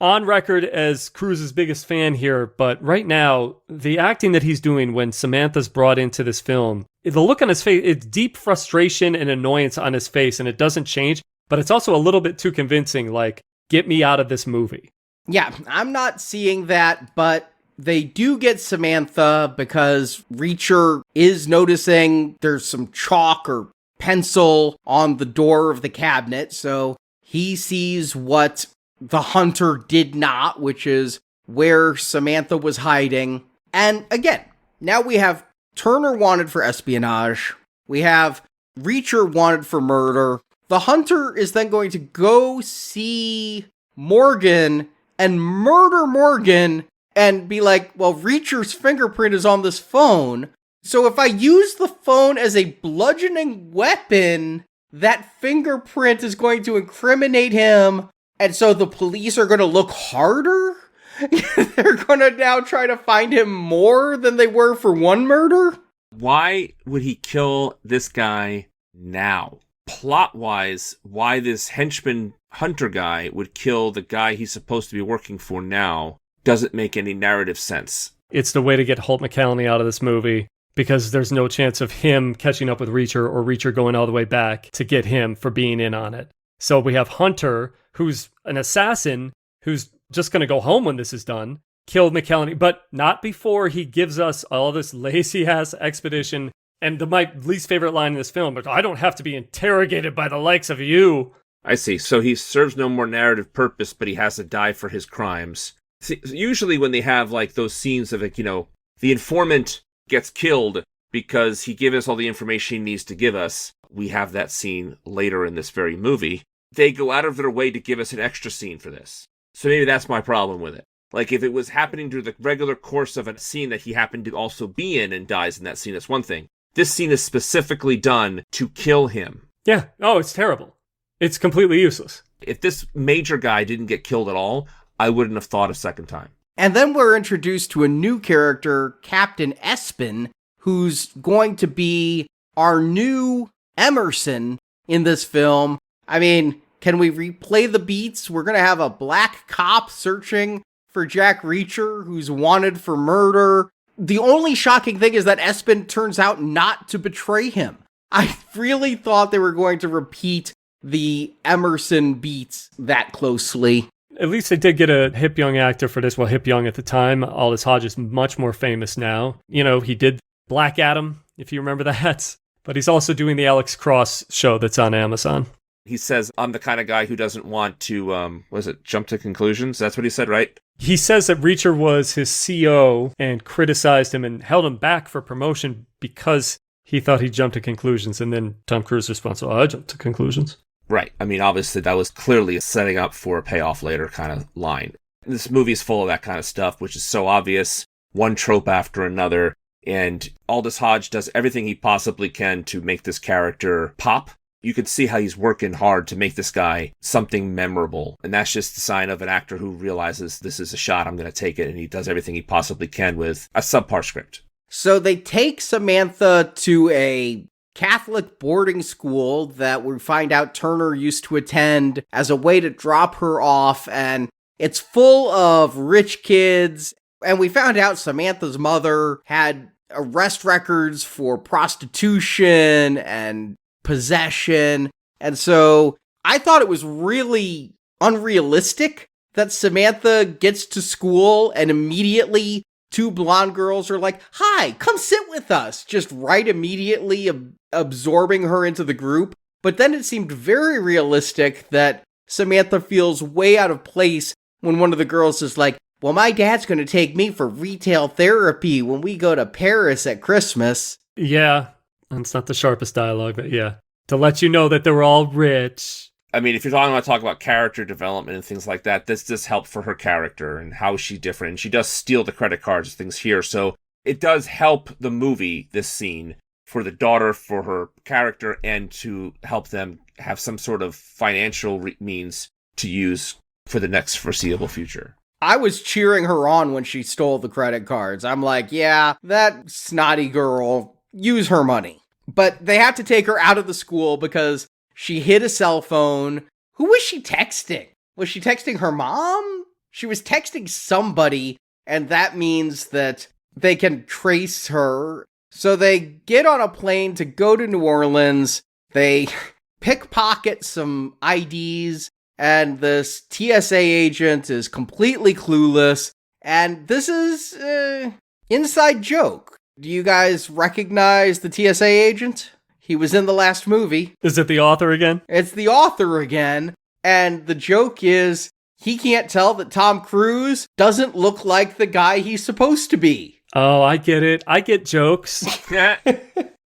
On record as Cruise's biggest fan here, but right now, the acting that he's doing when Samantha's brought into this film, the look on his face, it's deep frustration and annoyance on his face, and it doesn't change, but it's also a little bit too convincing, like, get me out of this movie. Yeah, I'm not seeing that, but they do get Samantha because Reacher is noticing there's some chalk or pencil on the door of the cabinet, so he sees what the hunter did not, which is where Samantha was hiding. And again, now we have Turner wanted for espionage. We have Reacher wanted for murder. The hunter is then going to go see Morgan and murder Morgan and be like, well, Reacher's fingerprint is on this phone. So if I use the phone as a bludgeoning weapon, that fingerprint is going to incriminate him. And so the police are going to look harder? They're going to now try to find him more than they were for one murder? Why would he kill this guy now? Plot-wise, why this henchman hunter guy would kill the guy he's supposed to be working for now doesn't make any narrative sense. It's the way to get Holt McCallany out of this movie, because there's no chance of him catching up with Reacher or Reacher going all the way back to get him for being in on it. So we have Hunter, who's an assassin, who's just going to go home when this is done, kill McCallany, but not before he gives us all this lazy-ass expedition. And my least favorite line in this film, but I don't have to be interrogated by the likes of you. I see. So he serves no more narrative purpose, but he has to die for his crimes. See, usually when they have like those scenes of, like, you know, the informant gets killed because he gives us all the information he needs to give us. We have that scene later in this very movie. They go out of their way to give us an extra scene for this. So maybe that's my problem with it. Like, if it was happening through the regular course of a scene that he happened to also be in and dies in that scene, that's one thing. This scene is specifically done to kill him. Yeah. Oh, it's terrible. It's completely useless. If this major guy didn't get killed at all, I wouldn't have thought a second time. And then we're introduced to a new character, Captain Espen, who's going to be our new Emerson in this film. I mean, can we replay the beats? We're going to have a black cop searching for Jack Reacher, who's wanted for murder. The only shocking thing is that Espen turns out not to betray him. I really thought they were going to repeat the Emerson beats that closely. At least they did get a hip young actor for this. Well, hip young at the time. Aldous Hodge is much more famous now. You know, he did Black Adam, if you remember that. But he's also doing the Alex Cross show that's on Amazon. He says, I'm the kind of guy who doesn't want to, jump to conclusions? That's what he said, right? He says that Reacher was his CO and criticized him and held him back for promotion because he thought he jumped to conclusions. And then Tom Cruise responds, I jumped to conclusions. Right. I mean, obviously, that was clearly a setting up for a payoff later kind of line. This movie is full of that kind of stuff, which is so obvious, one trope after another. And Aldous Hodge does everything he possibly can to make this character pop. You can see how he's working hard to make this guy something memorable. And that's just the sign of an actor who realizes this is a shot, I'm going to take it. And he does everything he possibly can with a subpar script. So they take Samantha to a Catholic boarding school that we find out Turner used to attend as a way to drop her off. And it's full of rich kids. And we found out Samantha's mother had arrest records for prostitution and possession. And so I thought it was really unrealistic that Samantha gets to school and immediately two blonde girls are like, "Hi, come sit with us," just right immediately absorbing her into the group. But then it seemed very realistic that Samantha feels way out of place when one of the girls is like, "Well, my dad's going to take me for retail therapy when we go to Paris at Christmas." Yeah, that's not the sharpest dialogue, but yeah. To let you know that they're all rich. I mean, if you're talking about character development and things like that, this does help for her character and how she's different. And she does steal the credit cards and things here. So it does help the movie, this scene, for the daughter, for her character, and to help them have some sort of financial means to use for the next foreseeable future. I was cheering her on when she stole the credit cards. I'm like, yeah, that snotty girl, use her money. But they have to take her out of the school because she hid a cell phone. Who was she texting? Was she texting her mom? She was texting somebody, and that means that they can trace her. So they get on a plane to go to New Orleans. They pickpocket some IDs, and this TSA agent is completely clueless. And this is inside joke. Do you guys recognize the TSA agent? He was in the last movie. Is it the author again? It's the author again. And the joke is he can't tell that Tom Cruise doesn't look like the guy he's supposed to be. Oh, I get it. I get jokes.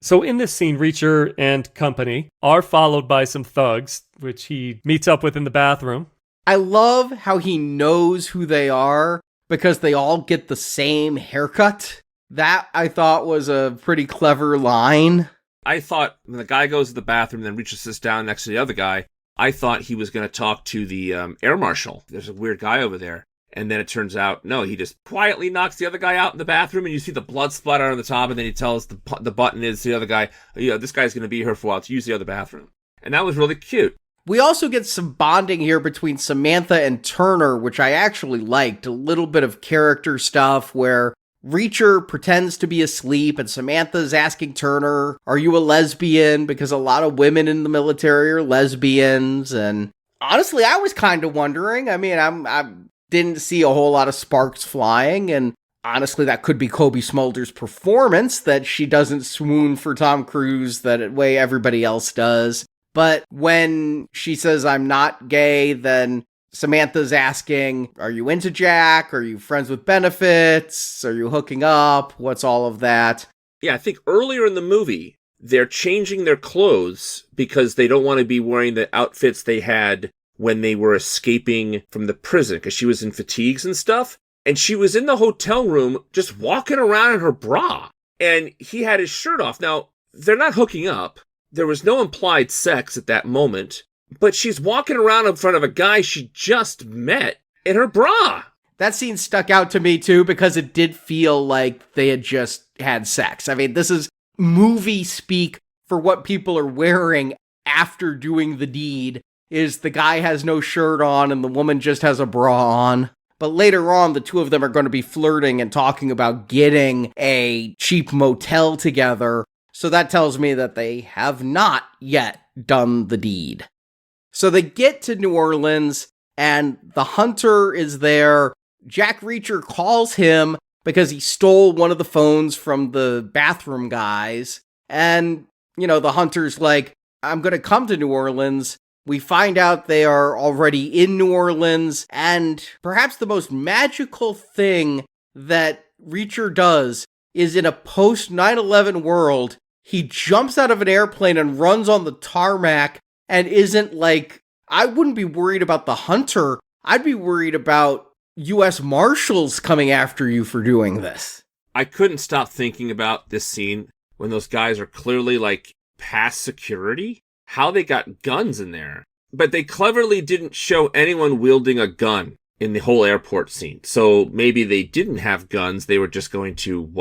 So in this scene, Reacher and company are followed by some thugs, which he meets up with in the bathroom. I love how he knows who they are because they all get the same haircut. That, I thought, was a pretty clever line. I thought when the guy goes to the bathroom and then Reacher sits down next to the other guy, I thought he was going to talk to the air marshal. There's a weird guy over there. And then it turns out, no, he just quietly knocks the other guy out in the bathroom, and you see the blood splatter on the top, and then he tells the button is to the other guy, this guy's going to be here for a while, to use the other bathroom. And that was really cute. We also get some bonding here between Samantha and Turner, which I actually liked. A little bit of character stuff where Reacher pretends to be asleep, and Samantha's asking Turner, "Are you a lesbian?" Because a lot of women in the military are lesbians. And honestly, I was kind of wondering. I mean, I didn't see a whole lot of sparks flying, and honestly, that could be Cobie Smulders' performance, that she doesn't swoon for Tom Cruise that way everybody else does. But when she says, "I'm not gay," then Samantha's asking, "Are you into Jack? Are you friends with benefits? Are you hooking up? What's all of that?" Yeah, I think earlier in the movie, they're changing their clothes because they don't want to be wearing the outfits they had when they were escaping from the prison, because she was in fatigues and stuff. And she was in the hotel room just walking around in her bra. And he had his shirt off. Now, they're not hooking up. There was no implied sex at that moment. But she's walking around in front of a guy she just met in her bra. That scene stuck out to me too because it did feel like they had just had sex. I mean, this is movie speak for what people are wearing after doing the deed, is the guy has no shirt on and the woman just has a bra on. But later on, the two of them are going to be flirting and talking about getting a cheap motel together. So that tells me that they have not yet done the deed. So they get to New Orleans, and the hunter is there. Jack Reacher calls him because he stole one of the phones from the bathroom guys. And, the hunter's like, "I'm going to come to New Orleans." We find out they are already in New Orleans, and perhaps the most magical thing that Reacher does is in a post 9/11 world, he jumps out of an airplane and runs on the tarmac and isn't like, I wouldn't be worried about the hunter. I'd be worried about U.S. Marshals coming after you for doing this. I couldn't stop thinking about this scene when those guys are clearly like past security, how they got guns in there. But they cleverly didn't show anyone wielding a gun in the whole airport scene. So maybe they didn't have guns. They were just going to,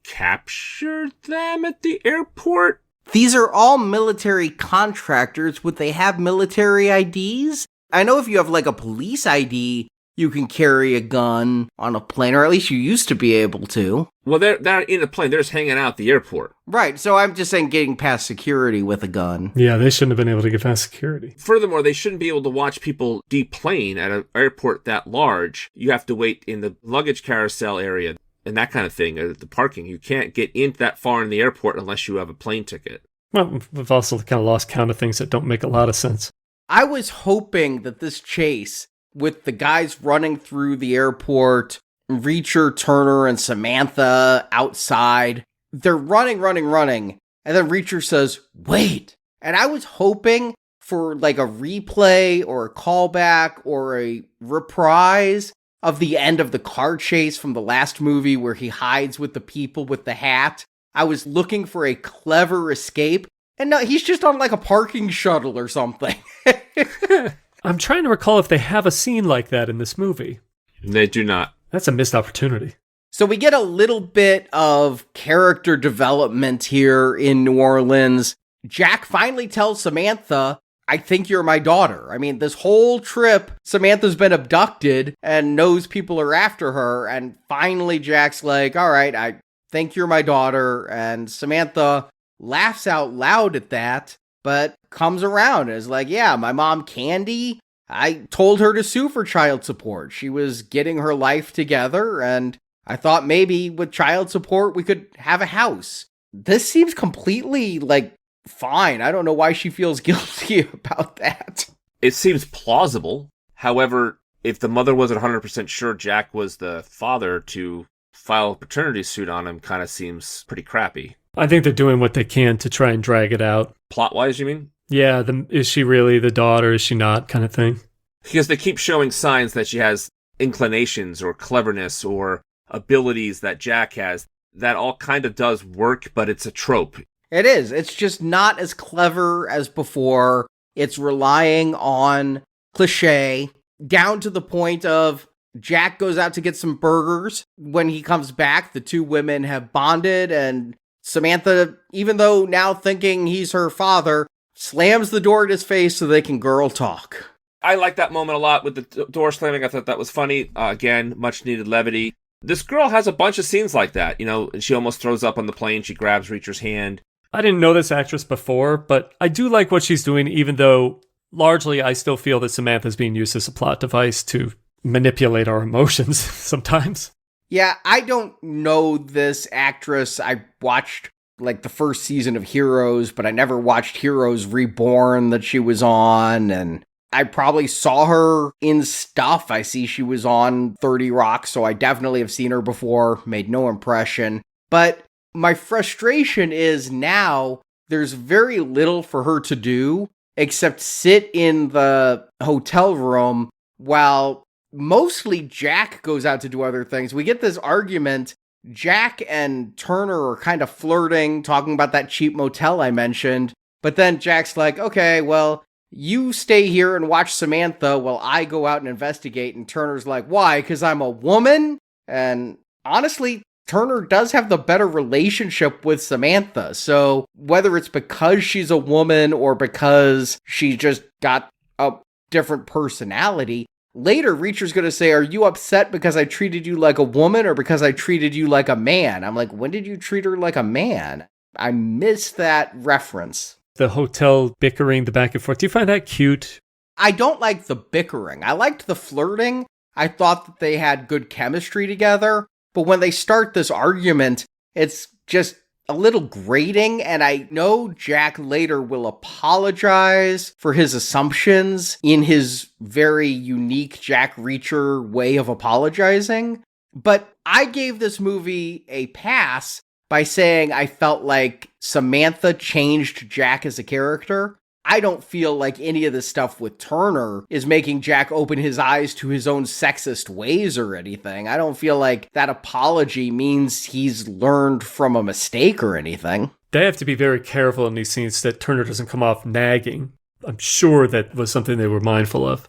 capture them at the airport? These are all military contractors. Would they have military IDs? I know if you have like a police ID, you can carry a gun on a plane, or at least you used to be able to. Well, they're in the plane. They're just hanging out at the airport. Right, so I'm just saying getting past security with a gun. Yeah, they shouldn't have been able to get past security. Furthermore, they shouldn't be able to watch people deplane at an airport that large. You have to wait in the luggage carousel area and that kind of thing, the parking. You can't get in that far in the airport unless you have a plane ticket. Well, we've also kind of lost count of things that don't make a lot of sense. I was hoping that this chase with the guys running through the airport, Reacher, Turner, and Samantha outside, they're running, and then Reacher says, wait. And I was hoping for like a replay or a callback or a reprise of the end of the car chase from the last movie where he hides with the people with the hat. I was looking for a clever escape, and no, he's just on like a parking shuttle or something. I'm trying to recall if they have a scene like that in this movie. They do not. That's a missed opportunity. So we get a little bit of character development here in New Orleans. Jack finally tells Samantha, I think you're my daughter. I mean, this whole trip, Samantha's been abducted and knows people are after her. And finally, Jack's like, all right, I think you're my daughter. And Samantha laughs out loud at that, but comes around and is like, yeah, my mom, Candy, I told her to sue for child support. She was getting her life together, and I thought maybe with child support we could have a house. This seems completely, fine. I don't know why she feels guilty about that. It seems plausible. However, if the mother wasn't 100% sure Jack was the father, to file a paternity suit on him kind of seems pretty crappy. I think they're doing what they can to try and drag it out. Plot-wise, you mean? Yeah, is she really the daughter? Is she not? Kind of thing. Because they keep showing signs that she has inclinations or cleverness or abilities that Jack has. That all kind of does work, but it's a trope. It is. It's just not as clever as before. It's relying on cliche, down to the point of Jack goes out to get some burgers. When he comes back, the two women have bonded, and Samantha, even though now thinking he's her father, slams the door in his face so they can girl talk. I like that moment a lot with the door slamming. I thought that was funny. Again, much needed levity. This girl has a bunch of scenes like that. She almost throws up on the plane. She grabs Reacher's hand. I didn't know this actress before, but I do like what she's doing, even though largely I still feel that Samantha's being used as a plot device to manipulate our emotions sometimes. Yeah, I don't know this actress. I watched the first season of Heroes, but I never watched Heroes Reborn that she was on, and I probably saw her in stuff. I see she was on 30 Rock, so I definitely have seen her before, made no impression. But my frustration is now there's very little for her to do except sit in the hotel room while mostly Jack goes out to do other things. We get this argument. Jack and Turner are kind of flirting, talking about that cheap motel I mentioned. But then Jack's like, okay, well, you stay here and watch Samantha while I go out and investigate. And Turner's like, why? Because I'm a woman? And honestly, Turner does have the better relationship with Samantha. So whether it's because she's a woman or because she just got a different personality, later Reacher's going to say, are you upset because I treated you like a woman or because I treated you like a man? I'm like, when did you treat her like a man? I missed that reference. The hotel bickering, the back and forth. Do you find that cute? I don't like the bickering. I liked the flirting. I thought that they had good chemistry together. But when they start this argument, it's just a little grating, and I know Jack later will apologize for his assumptions in his very unique Jack Reacher way of apologizing. But I gave this movie a pass by saying I felt like Samantha changed Jack as a character. I don't feel like any of this stuff with Turner is making Jack open his eyes to his own sexist ways or anything. I don't feel like that apology means he's learned from a mistake or anything. They have to be very careful in these scenes that Turner doesn't come off nagging. I'm sure that was something they were mindful of.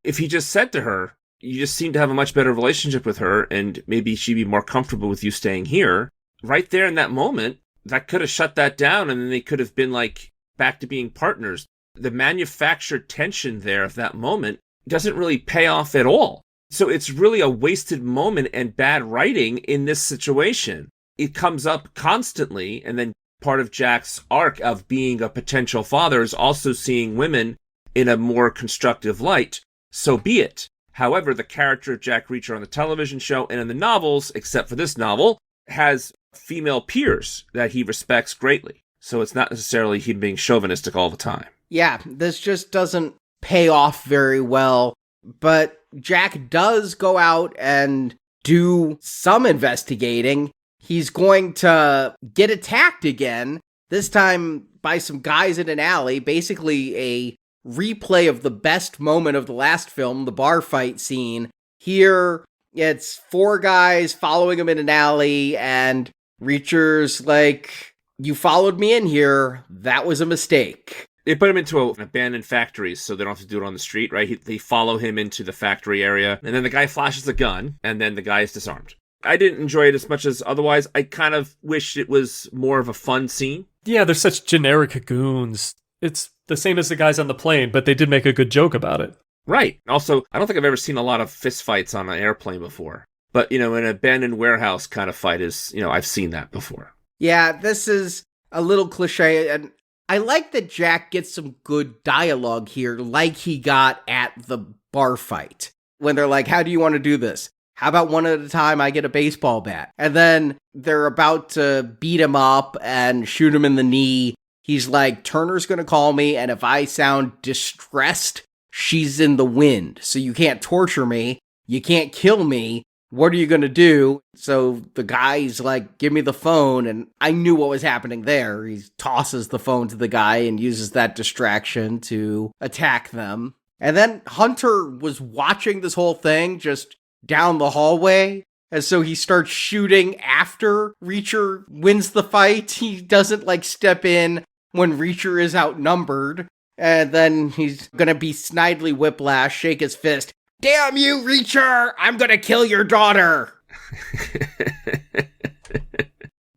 If he just said to her, you just seem to have a much better relationship with her, and maybe she'd be more comfortable with you staying here, right there in that moment, that could have shut that down, and then they could have been like back to being partners. The manufactured tension there of that moment doesn't really pay off at all. So it's really a wasted moment and bad writing in this situation. It comes up constantly, and then part of Jack's arc of being a potential father is also seeing women in a more constructive light. So be it. However, the character of Jack Reacher on the television show and in the novels, except for this novel, has female peers that he respects greatly. So it's not necessarily him being chauvinistic all the time. Yeah, this just doesn't pay off very well. But Jack does go out and do some investigating. He's going to get attacked again, this time by some guys in an alley, basically a replay of the best moment of the last film, the bar fight scene. Here, it's 4 guys following him in an alley, and Reacher's like, you followed me in here, that was a mistake. They put him into an abandoned factory so they don't have to do it on the street, right? They follow him into the factory area, and then the guy flashes a gun, and then the guy is disarmed. I didn't enjoy it as much as otherwise. I kind of wish it was more of a fun scene. Yeah, they're such generic goons. It's the same as the guys on the plane, but they did make a good joke about it. Right. Also, I don't think I've ever seen a lot of fistfights on an airplane before. But, an abandoned warehouse kind of fight is, I've seen that before. Yeah, this is a little cliche, and I like that Jack gets some good dialogue here, like he got at the bar fight. When they're like, how do you want to do this? How about one at a time I get a baseball bat? And then they're about to beat him up and shoot him in the knee. He's like, Turner's going to call me, and if I sound distressed, she's in the wind. So you can't torture me. You can't kill me. What are you going to do? So the guy's like, give me the phone. And I knew what was happening there. He tosses the phone to the guy and uses that distraction to attack them. And then Hunter was watching this whole thing just down the hallway. And so he starts shooting after Reacher wins the fight. He doesn't step in when Reacher is outnumbered. And then he's going to be Snidely Whiplash, shake his fist. Damn you, Reacher! I'm going to kill your daughter!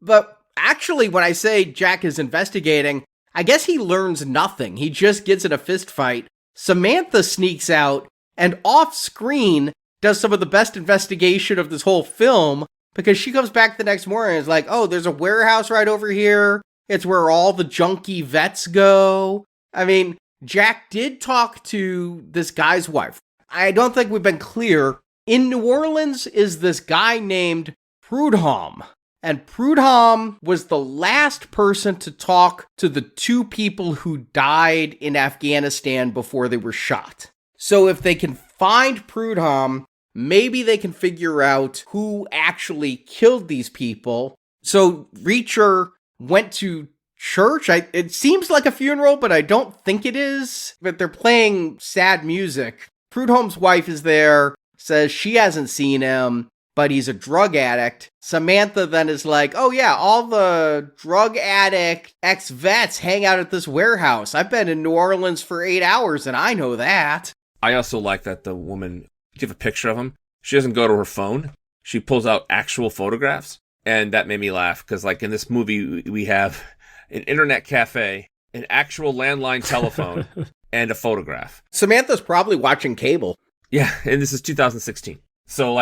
But actually, when I say Jack is investigating, I guess he learns nothing. He just gets in a fist fight. Samantha sneaks out and off screen does some of the best investigation of this whole film, because she comes back the next morning and is like, oh, there's a warehouse right over here. It's where all the junkie vets go. I mean, Jack did talk to this guy's wife. I don't think we've been clear. In New Orleans is this guy named Prudhomme. And Prudhomme was the last person to talk to the 2 people who died in Afghanistan before they were shot. So if they can find Prudhomme, maybe they can figure out who actually killed these people. So Reacher went to church. It seems like a funeral, but I don't think it is. But they're playing sad music. Prudhomme's wife is there, says she hasn't seen him, but he's a drug addict. Samantha then is like, oh yeah, all the drug addict ex-vets hang out at this warehouse. I've been in New Orleans for 8 hours and I know that. I also like that the woman, you have a picture of him, she doesn't go to her phone. She pulls out actual photographs. And that made me laugh, because in this movie, we have an internet cafe, an actual landline telephone, and a photograph. Samantha's probably watching cable. Yeah, and this is 2016. So,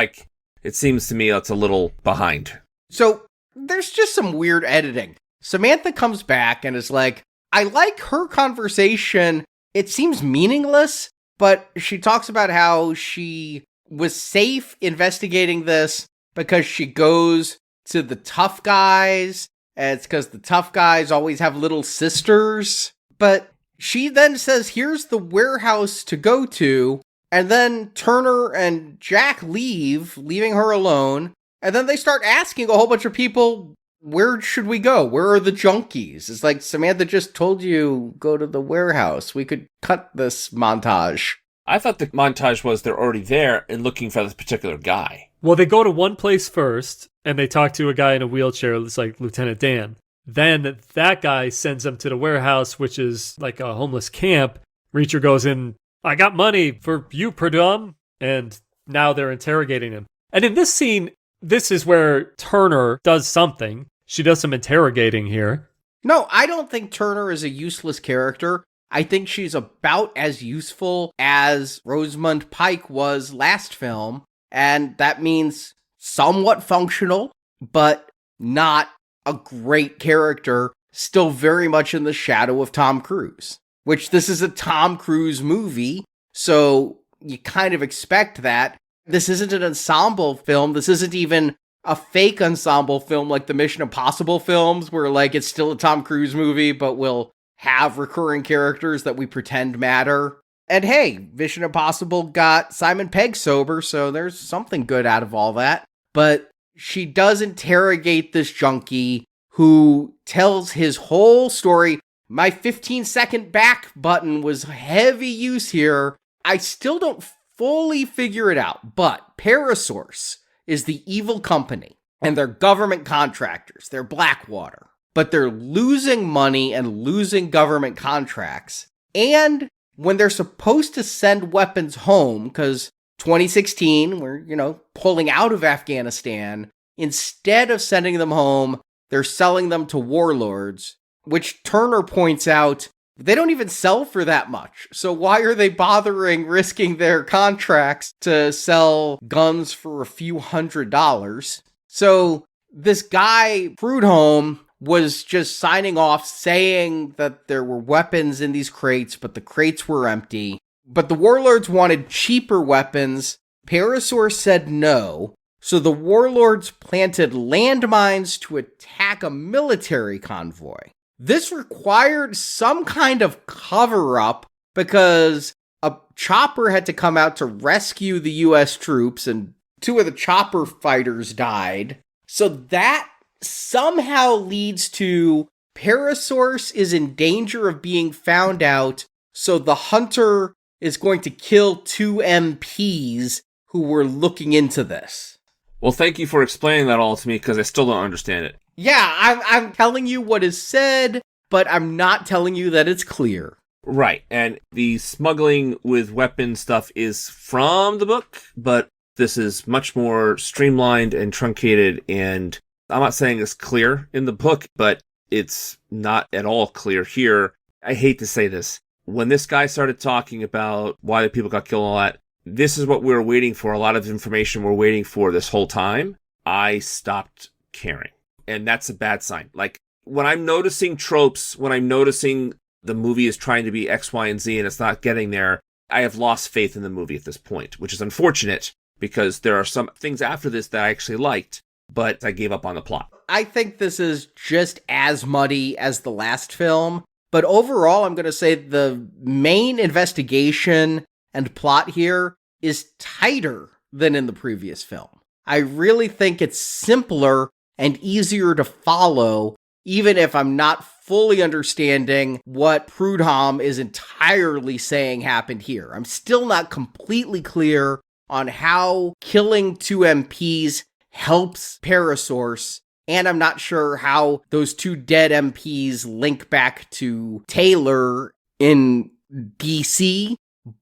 it seems to me it's a little behind. So, there's just some weird editing. Samantha comes back and is like, I like her conversation. It seems meaningless, but she talks about how she was safe investigating this because she goes to the tough guys. And it's because the tough guys always have little sisters. But she then says, here's the warehouse to go to. And then Turner and Jack leaving her alone. And then they start asking a whole bunch of people, where should we go? Where are the junkies? It's like Samantha just told you, go to the warehouse. We could cut this montage. I thought the montage was they're already there and looking for this particular guy. Well, they go to one place first, and they talk to a guy in a wheelchair. It's like Lieutenant Dan. Then that guy sends them to the warehouse, which is like a homeless camp. Reacher goes in, I got money for you, Prudhomme. And now they're interrogating him. And in this scene, this is where Turner does something. She does some interrogating here. No, I don't think Turner is a useless character. I think she's about as useful as Rosamund Pike was last film. And that means somewhat functional, but not a great character, still very much in the shadow of Tom Cruise. Which this is a Tom Cruise movie, so you kind of expect that. This isn't an ensemble film. This isn't even a fake ensemble film like the Mission Impossible films, where like it's still a Tom Cruise movie, but we'll have recurring characters that we pretend matter. And hey, Mission Impossible got Simon Pegg sober, so there's something good out of all that. But she does interrogate this junkie who tells his whole story. My 15-second back button was heavy use here. I still don't fully figure it out, but Parasource is the evil company, and they're government contractors. They're Blackwater. But they're losing money and losing government contracts. And when they're supposed to send weapons home, because 2016, we're, pulling out of Afghanistan, instead of sending them home, they're selling them to warlords, which Turner points out, they don't even sell for that much. So why are they bothering risking their contracts to sell guns for a few $100s? So this guy, Prudhomme, was just signing off saying that there were weapons in these crates, but the crates were empty. But the warlords wanted cheaper weapons. Parasource said no. So the warlords planted landmines to attack a military convoy. This required some kind of cover-up because a chopper had to come out to rescue the US troops, and 2 of the chopper fighters died. So that somehow leads to Parasource is in danger of being found out, so the hunter is going to kill 2 MPs who were looking into this. Well, thank you for explaining that all to me, because I still don't understand it. Yeah, I'm telling you what is said, but I'm not telling you that it's clear. Right, and the smuggling with weapons stuff is from the book, but this is much more streamlined and truncated, and I'm not saying it's clear in the book, but it's not at all clear here. I hate to say this. When this guy started talking about why the people got killed and all that, this is what we were waiting for, a lot of information we're waiting for this whole time. I stopped caring. And that's a bad sign. Like, when I'm noticing tropes, when I'm noticing the movie is trying to be X, Y, and Z and it's not getting there, I have lost faith in the movie at this point, which is unfortunate because there are some things after this that I actually liked, but I gave up on the plot. I think this is just as muddy as the last film, but overall, I'm going to say the main investigation and plot here is tighter than in the previous film. I really think it's simpler and easier to follow, even if I'm not fully understanding what Prudhomme is entirely saying happened here. I'm still not completely clear on how killing 2 MPs helps Parasource, and I'm not sure how those 2 dead MPs link back to Taylor in DC,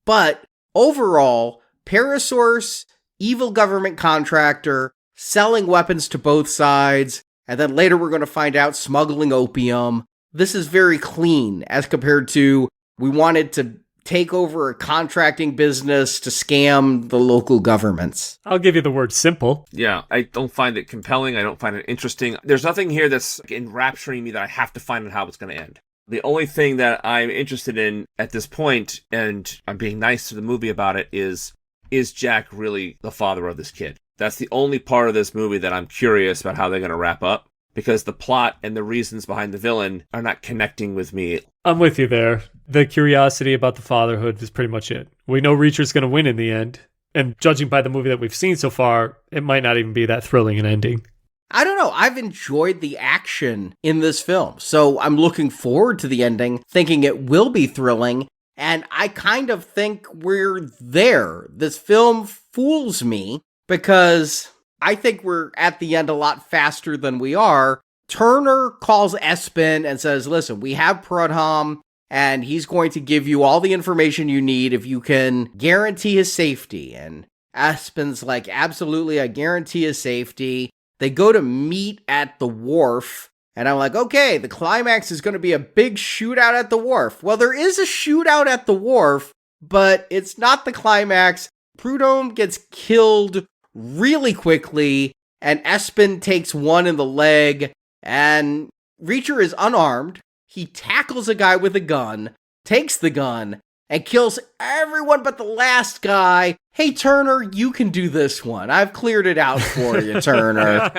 but overall, Parasource, evil government contractor, selling weapons to both sides, and then later we're going to find out smuggling opium. This is very clean as compared to we wanted to take over a contracting business to scam the local governments. I'll give you the word simple. Yeah, I don't find it compelling. I don't find it interesting. There's nothing here that's enrapturing me that I have to find out how it's going to end. The only thing that I'm interested in at this point, and I'm being nice to the movie about it, is Jack really the father of this kid? That's the only part of this movie that I'm curious about how they're going to wrap up, because the plot and the reasons behind the villain are not connecting with me. I'm with you there. The curiosity about the fatherhood is pretty much it. We know Reacher's going to win in the end, and judging by the movie that we've seen so far, it might not even be that thrilling an ending. I don't know. I've enjoyed the action in this film. So I'm looking forward to the ending, thinking it will be thrilling. And I kind of think we're there. This film fools me because I think we're at the end a lot faster than we are. Turner calls Espen and says, listen, we have Prudhomme, and he's going to give you all the information you need if you can guarantee his safety. And Espen's like, absolutely, I guarantee his safety. They go to meet at the wharf, and I'm like, okay, the climax is going to be a big shootout at the wharf. Well, there is a shootout at the wharf, but it's not the climax. Prudhomme gets killed really quickly, and Espen takes one in the leg, and Reacher is unarmed. He tackles a guy with a gun, takes the gun, and kills everyone but the last guy. Hey, Turner, you can do this one. I've cleared it out for you, Turner.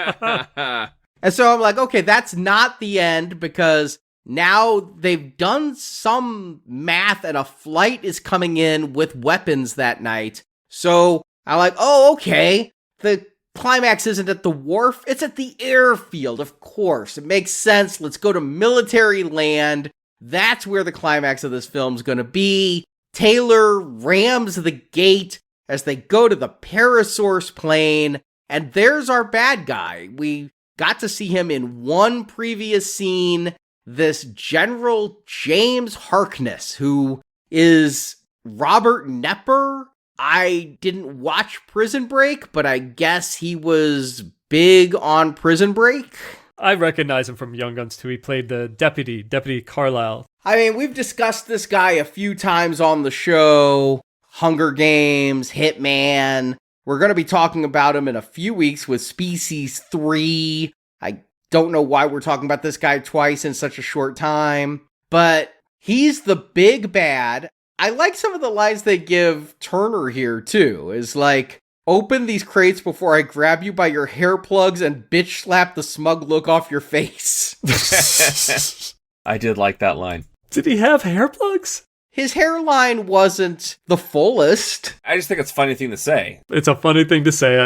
And so I'm like, okay, that's not the end, because now they've done some math and a flight is coming in with weapons that night. So I'm like, oh, okay, the climax isn't at the wharf, it's at the airfield, of course. It makes sense. Let's go to military land. That's where the climax of this film's gonna be. Taylor rams the gate as they go to the Parasource plane, and there's our bad guy. We got to see him in one previous scene, this General James Harkness, who is Robert Knepper. I didn't watch Prison Break, but I guess he was big on Prison Break. I recognize him from Young Guns too. He played the Deputy Carlisle. I mean, we've discussed this guy a few times on the show. Hunger Games, Hitman. We're going to be talking about him in a few weeks with Species 3. I don't know why we're talking about this guy twice in such a short time, but he's the big bad. I like some of the lines they give Turner here, too. Is like, open these crates before I grab you by your hair plugs and bitch slap the smug look off your face. I did like that line. Did he have hair plugs? His hairline wasn't the fullest. I just think it's a funny thing to say. It's a funny thing to say,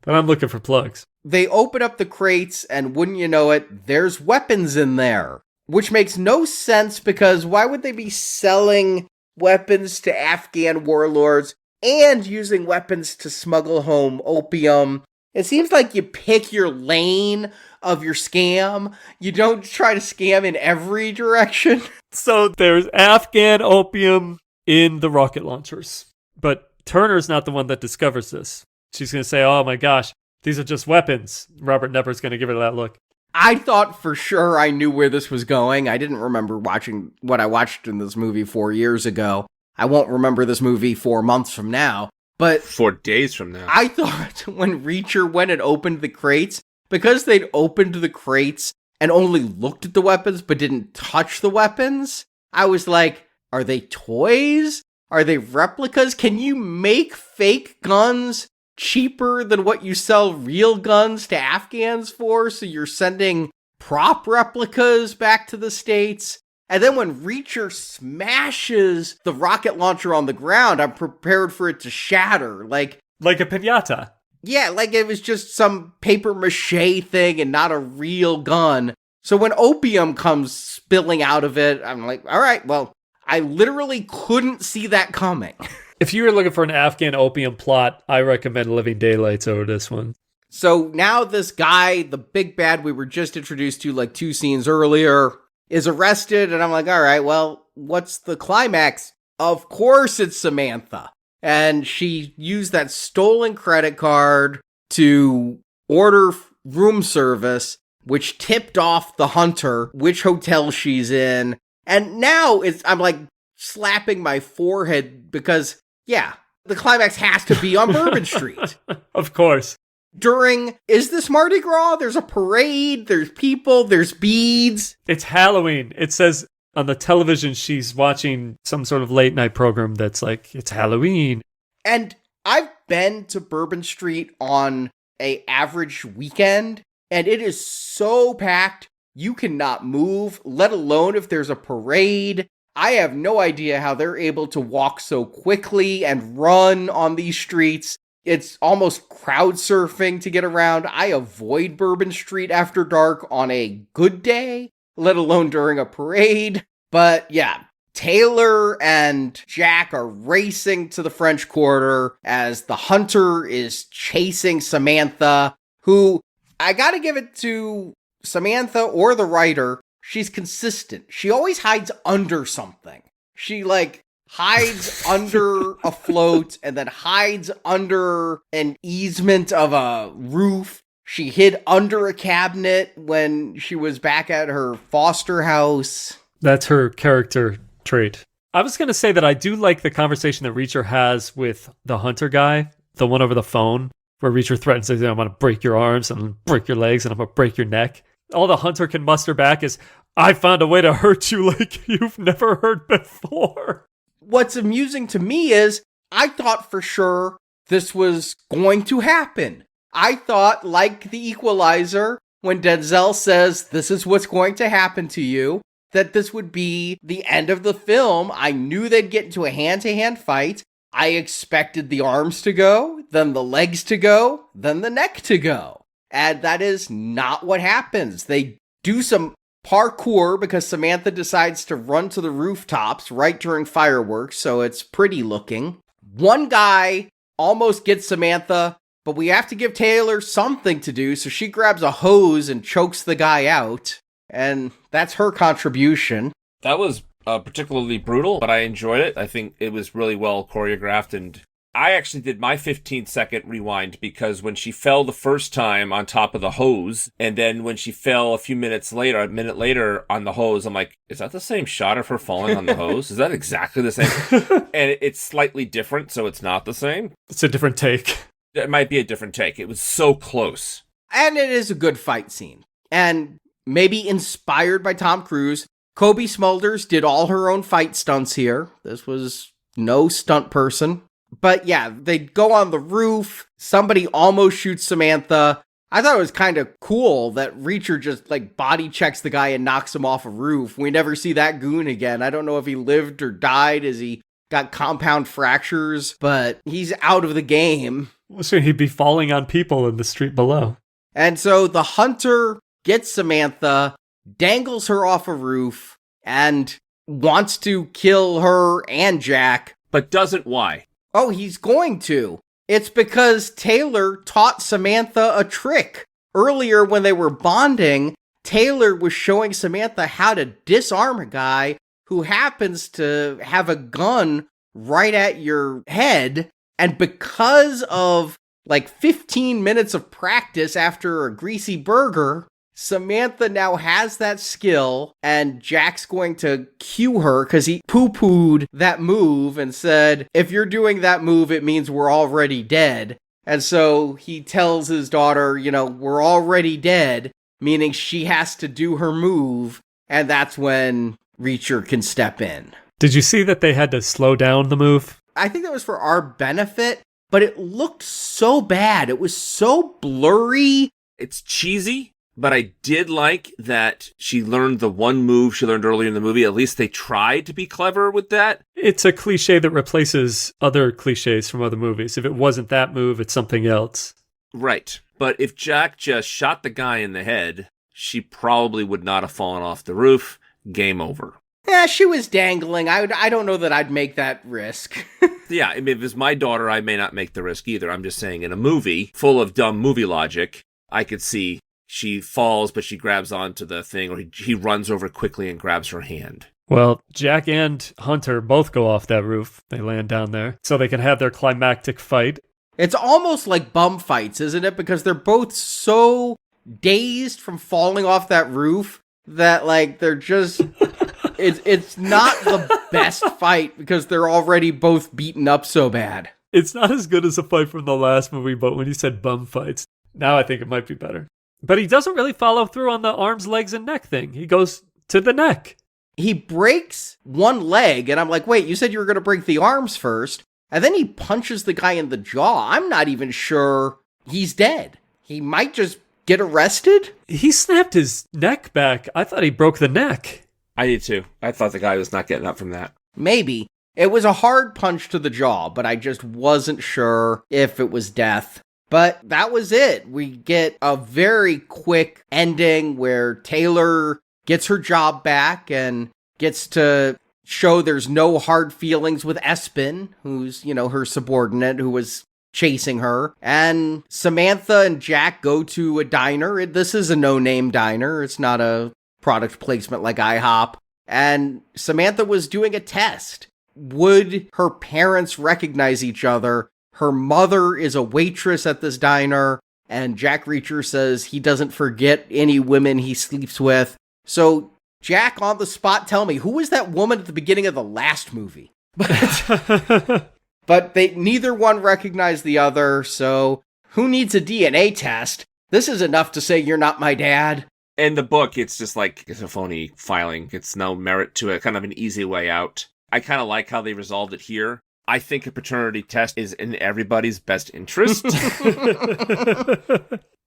but I'm looking for plugs. They open up the crates, and wouldn't you know it, there's weapons in there. Which makes no sense, because why would they be selling weapons to Afghan warlords and using weapons to smuggle home opium? It seems like you pick your lane of your scam. You don't try to scam in every direction. So there's Afghan opium in the rocket launchers. But Turner's not the one that discovers this. She's going to say, oh my gosh, these are just weapons. Robert Knepper's going to give her that look. I thought for sure I knew where this was going. I didn't remember watching what I watched in this movie 4 years ago. I won't remember this movie 4 months from now. But 4 days from now. I thought when Reacher went and opened the crates, because they'd opened the crates and only looked at the weapons but didn't touch the weapons, I was like, are they toys? Are they replicas? Can you make fake guns cheaper than what you sell real guns to Afghans for? So you're sending prop replicas back to the States? And then when Reacher smashes the rocket launcher on the ground, I'm prepared for it to shatter. Like a piñata. Yeah, like it was just some paper mache thing and not a real gun. So when opium comes spilling out of it, I'm like, all right, well, I literally couldn't see that coming. If you were looking for an Afghan opium plot, I recommend Living Daylights over this one. So now this guy, the big bad we were just introduced to like 2 scenes earlier, is arrested, and I'm like, all right, well, what's the climax? Of course it's Samantha. And she used that stolen credit card to order room service, which tipped off the hunter which hotel she's in. And now I'm like slapping my forehead because, yeah, the climax has to be on Bourbon Street. Of course. Is this Mardi Gras? There's a parade, there's people, there's beads. It's Halloween. It says on the television she's watching some sort of late night program that's like, it's Halloween. And I've been to Bourbon Street on an average weekend, and it is so packed, you cannot move, let alone if there's a parade. I have no idea how they're able to walk so quickly and run on these streets. It's almost crowd surfing to get around. I avoid Bourbon Street after dark on a good day, let alone during a parade. But yeah, Taylor and Jack are racing to the French Quarter as the hunter is chasing Samantha, who, I gotta give it to Samantha or the writer, she's consistent. She always hides under something. She hides under a float and then hides under an easement of a roof. She hid under a cabinet when she was back at her foster house. That's her character trait. I was going to say that I do like the conversation that Reacher has with the hunter guy, the one over the phone, where Reacher threatens to say, I'm going to break your arms and break your legs and I'm going to break your neck. All the hunter can muster back is, I found a way to hurt you like you've never heard before. What's amusing to me is I thought for sure this was going to happen. I thought, like the Equalizer, when Denzel says, this is what's going to happen to you, that this would be the end of the film. I knew they'd get into a hand-to-hand fight. I expected the arms to go, then the legs to go, then the neck to go. And that is not what happens. They do some parkour because Samantha decides to run to the rooftops right during fireworks, so it's pretty looking. One guy almost gets Samantha, but we have to give Taylor something to do, so she grabs a hose and chokes the guy out. And that's her contribution. That was particularly brutal, but I enjoyed it. I think it was really well choreographed, and I actually did my 15-second rewind because when she fell the first time on top of the hose, and then when she fell a minute later on the hose, I'm like, is that the same shot of her falling on the hose? Is that exactly the same? And it's slightly different, so it's not the same. It's a different take. It might be a different take. It was so close. And it is a good fight scene. And maybe inspired by Tom Cruise, Kobe Smulders did all her own fight stunts here. This was no stunt person. But yeah, they go on the roof. Somebody almost shoots Samantha. I thought it was kind of cool that Reacher just body checks the guy and knocks him off a roof. We never see that goon again. I don't know if he lived or died as he got compound fractures, but he's out of the game. So he'd be falling on people in the street below. And so the hunter gets Samantha, dangles her off a roof, and wants to kill her and Jack. But doesn't why? Oh, he's going to. It's because Taylor taught Samantha a trick. Earlier when they were bonding, Taylor was showing Samantha how to disarm a guy who happens to have a gun right at your head. And because of 15 minutes of practice after a greasy burger, Samantha now has that skill, and Jack's going to cue her because he poo-pooed that move and said, if you're doing that move, it means we're already dead. And so he tells his daughter, we're already dead, meaning she has to do her move, and that's when Reacher can step in. Did you see that they had to slow down the move? I think that was for our benefit, but it looked so bad. It was so blurry. It's cheesy. But I did like that she learned the one move she learned earlier in the movie. At least they tried to be clever with that. It's a cliche that replaces other cliches from other movies. If it wasn't that move, it's something else. Right. But if Jack just shot the guy in the head, she probably would not have fallen off the roof. Game over. Yeah, she was dangling. I don't know that I'd make that risk. Yeah, if it was my daughter, I may not make the risk either. I'm just saying in a movie full of dumb movie logic, I could see she falls, but she grabs onto the thing, or he runs over quickly and grabs her hand. Well, Jack and Hunter both go off that roof. They land down there so they can have their climactic fight. It's almost like bum fights, isn't it? Because they're both so dazed from falling off that roof that they're just... it's not the best fight because they're already both beaten up so bad. It's not as good as a fight from the last movie, but when you said bum fights, now I think it might be better. But he doesn't really follow through on the arms, legs, and neck thing. He goes to the neck. He breaks one leg, and I'm like, wait, you said you were going to break the arms first. And then he punches the guy in the jaw. I'm not even sure he's dead. He might just get arrested. He snapped his neck back. I thought he broke the neck. I did too. I thought the guy was not getting up from that. Maybe. It was a hard punch to the jaw, but I just wasn't sure if it was death. But that was it. We get a very quick ending where Taylor gets her job back and gets to show there's no hard feelings with Espen, who's, her subordinate who was chasing her. And Samantha and Jack go to a diner. This is a no-name diner. It's not a product placement like IHOP. And Samantha was doing a test. Would her parents recognize each other? Her mother is a waitress at this diner, and Jack Reacher says he doesn't forget any women he sleeps with. So, Jack, on the spot, tell me, who was that woman at the beginning of the last movie? But neither one recognized the other, so who needs a DNA test? This is enough to say you're not my dad. In the book, it's just like, it's a phony filing. It's no merit to it, kind of an easy way out. I kind of like how they resolved it here. I think a paternity test is in everybody's best interest.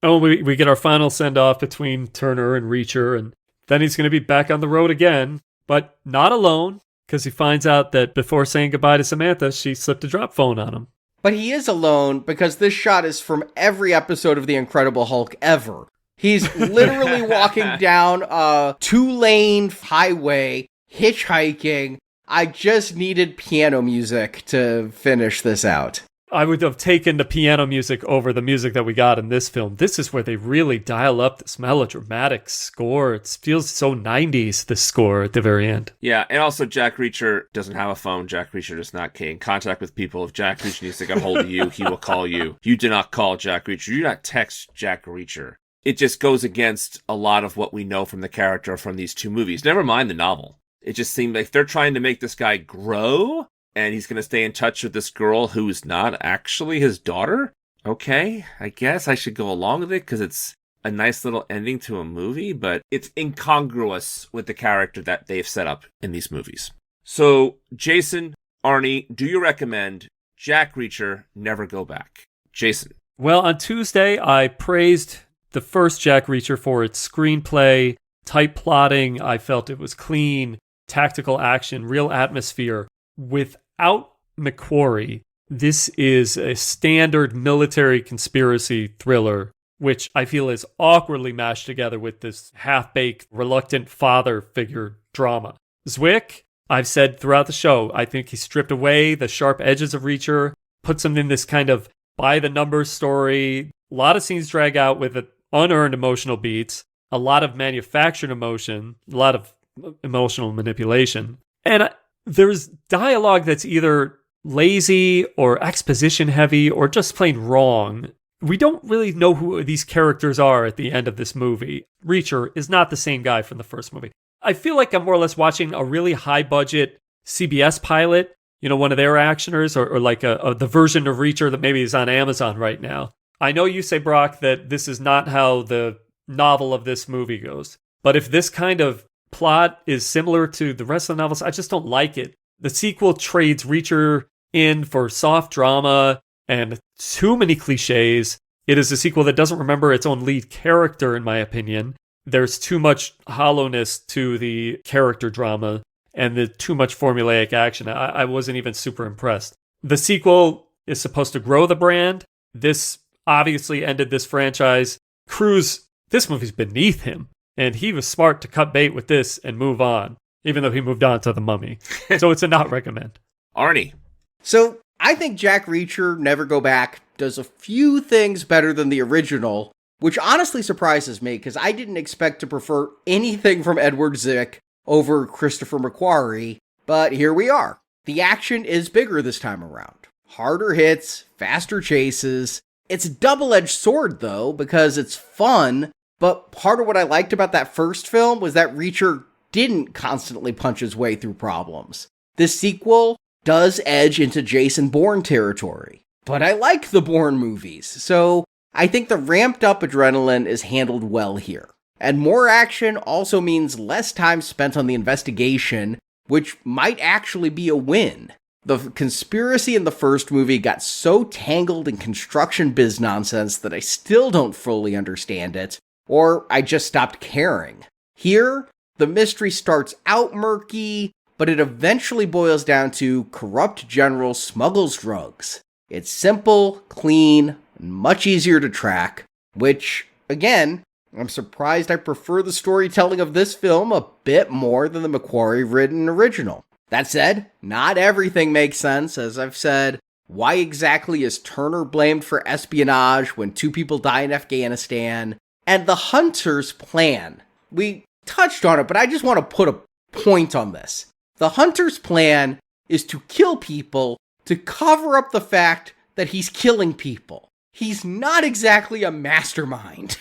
We get our final send-off between Turner and Reacher, and then he's going to be back on the road again, but not alone, because he finds out that before saying goodbye to Samantha, she slipped a drop phone on him. But he is alone because this shot is from every episode of The Incredible Hulk ever. He's literally walking down a 2-lane highway, hitchhiking. I just needed piano music to finish this out. I would have taken the piano music over the music that we got in this film. This is where they really dial up this melodramatic score. It feels so 90s, this score at the very end. Yeah, and also Jack Reacher doesn't have a phone. Jack Reacher does not get in contact with people. If Jack Reacher needs to get a hold of you, he will call you. You do not call Jack Reacher. You do not text Jack Reacher. It just goes against a lot of what we know from the character from these two movies. Never mind the novel. It just seemed like they're trying to make this guy grow, and he's going to stay in touch with this girl who's not actually his daughter. Okay, I guess I should go along with it because it's a nice little ending to a movie, but it's incongruous with the character that they've set up in these movies. So, Jason, Arnie, do you recommend Jack Reacher Never Go Back? Jason. Well, on Tuesday, I praised the first Jack Reacher for its screenplay, tight plotting. I felt it was clean, tactical action, real atmosphere. Without McQuarrie, this is a standard military conspiracy thriller, which I feel is awkwardly mashed together with this half-baked, reluctant father figure drama. Zwick, I've said throughout the show, I think he stripped away the sharp edges of Reacher, puts him in this kind of by-the-numbers story. A lot of scenes drag out with unearned emotional beats, a lot of manufactured emotion, a lot of emotional manipulation. And there's dialogue that's either lazy or exposition heavy or just plain wrong. We don't really know who these characters are at the end of this movie. Reacher is not the same guy from the first movie. I feel like I'm more or less watching a really high-budget CBS pilot, one of their actioners, or like the version of Reacher that maybe is on Amazon right now. I know you say, Brock, that this is not how the novel of this movie goes. But if this kind of plot is similar to the rest of the novels, I just don't like it. The sequel trades Reacher in for soft drama and too many cliches. It is a sequel that doesn't remember its own lead character, in my opinion. There's too much hollowness to the character drama and the too much formulaic action. I wasn't even super impressed. The sequel is supposed to grow the brand. This obviously ended this franchise. Cruise, this movie's beneath him. And he was smart to cut bait with this and move on, even though he moved on to The Mummy. So it's a not recommend. Arnie. So I think Jack Reacher Never Go Back does a few things better than the original, which honestly surprises me because I didn't expect to prefer anything from Edward Zwick over Christopher McQuarrie, but here we are. The action is bigger this time around. Harder hits, faster chases. It's a double-edged sword, though, because it's fun, but part of what I liked about that first film was that Reacher didn't constantly punch his way through problems. This sequel does edge into Jason Bourne territory, but I like the Bourne movies, so I think the ramped-up adrenaline is handled well here. And more action also means less time spent on the investigation, which might actually be a win. The conspiracy in the first movie got so tangled in construction biz nonsense that I still don't fully understand it, or I just stopped caring. Here, the mystery starts out murky, but it eventually boils down to corrupt general smuggles drugs. It's simple, clean, and much easier to track, which, again, I'm surprised I prefer the storytelling of this film a bit more than the McQuarrie-written original. That said, not everything makes sense. As I've said, why exactly is Turner blamed for espionage when 2 people die in Afghanistan? And the Hunter's plan. We touched on it, but I just want to put a point on this. The Hunter's plan is to kill people to cover up the fact that he's killing people. He's not exactly a mastermind,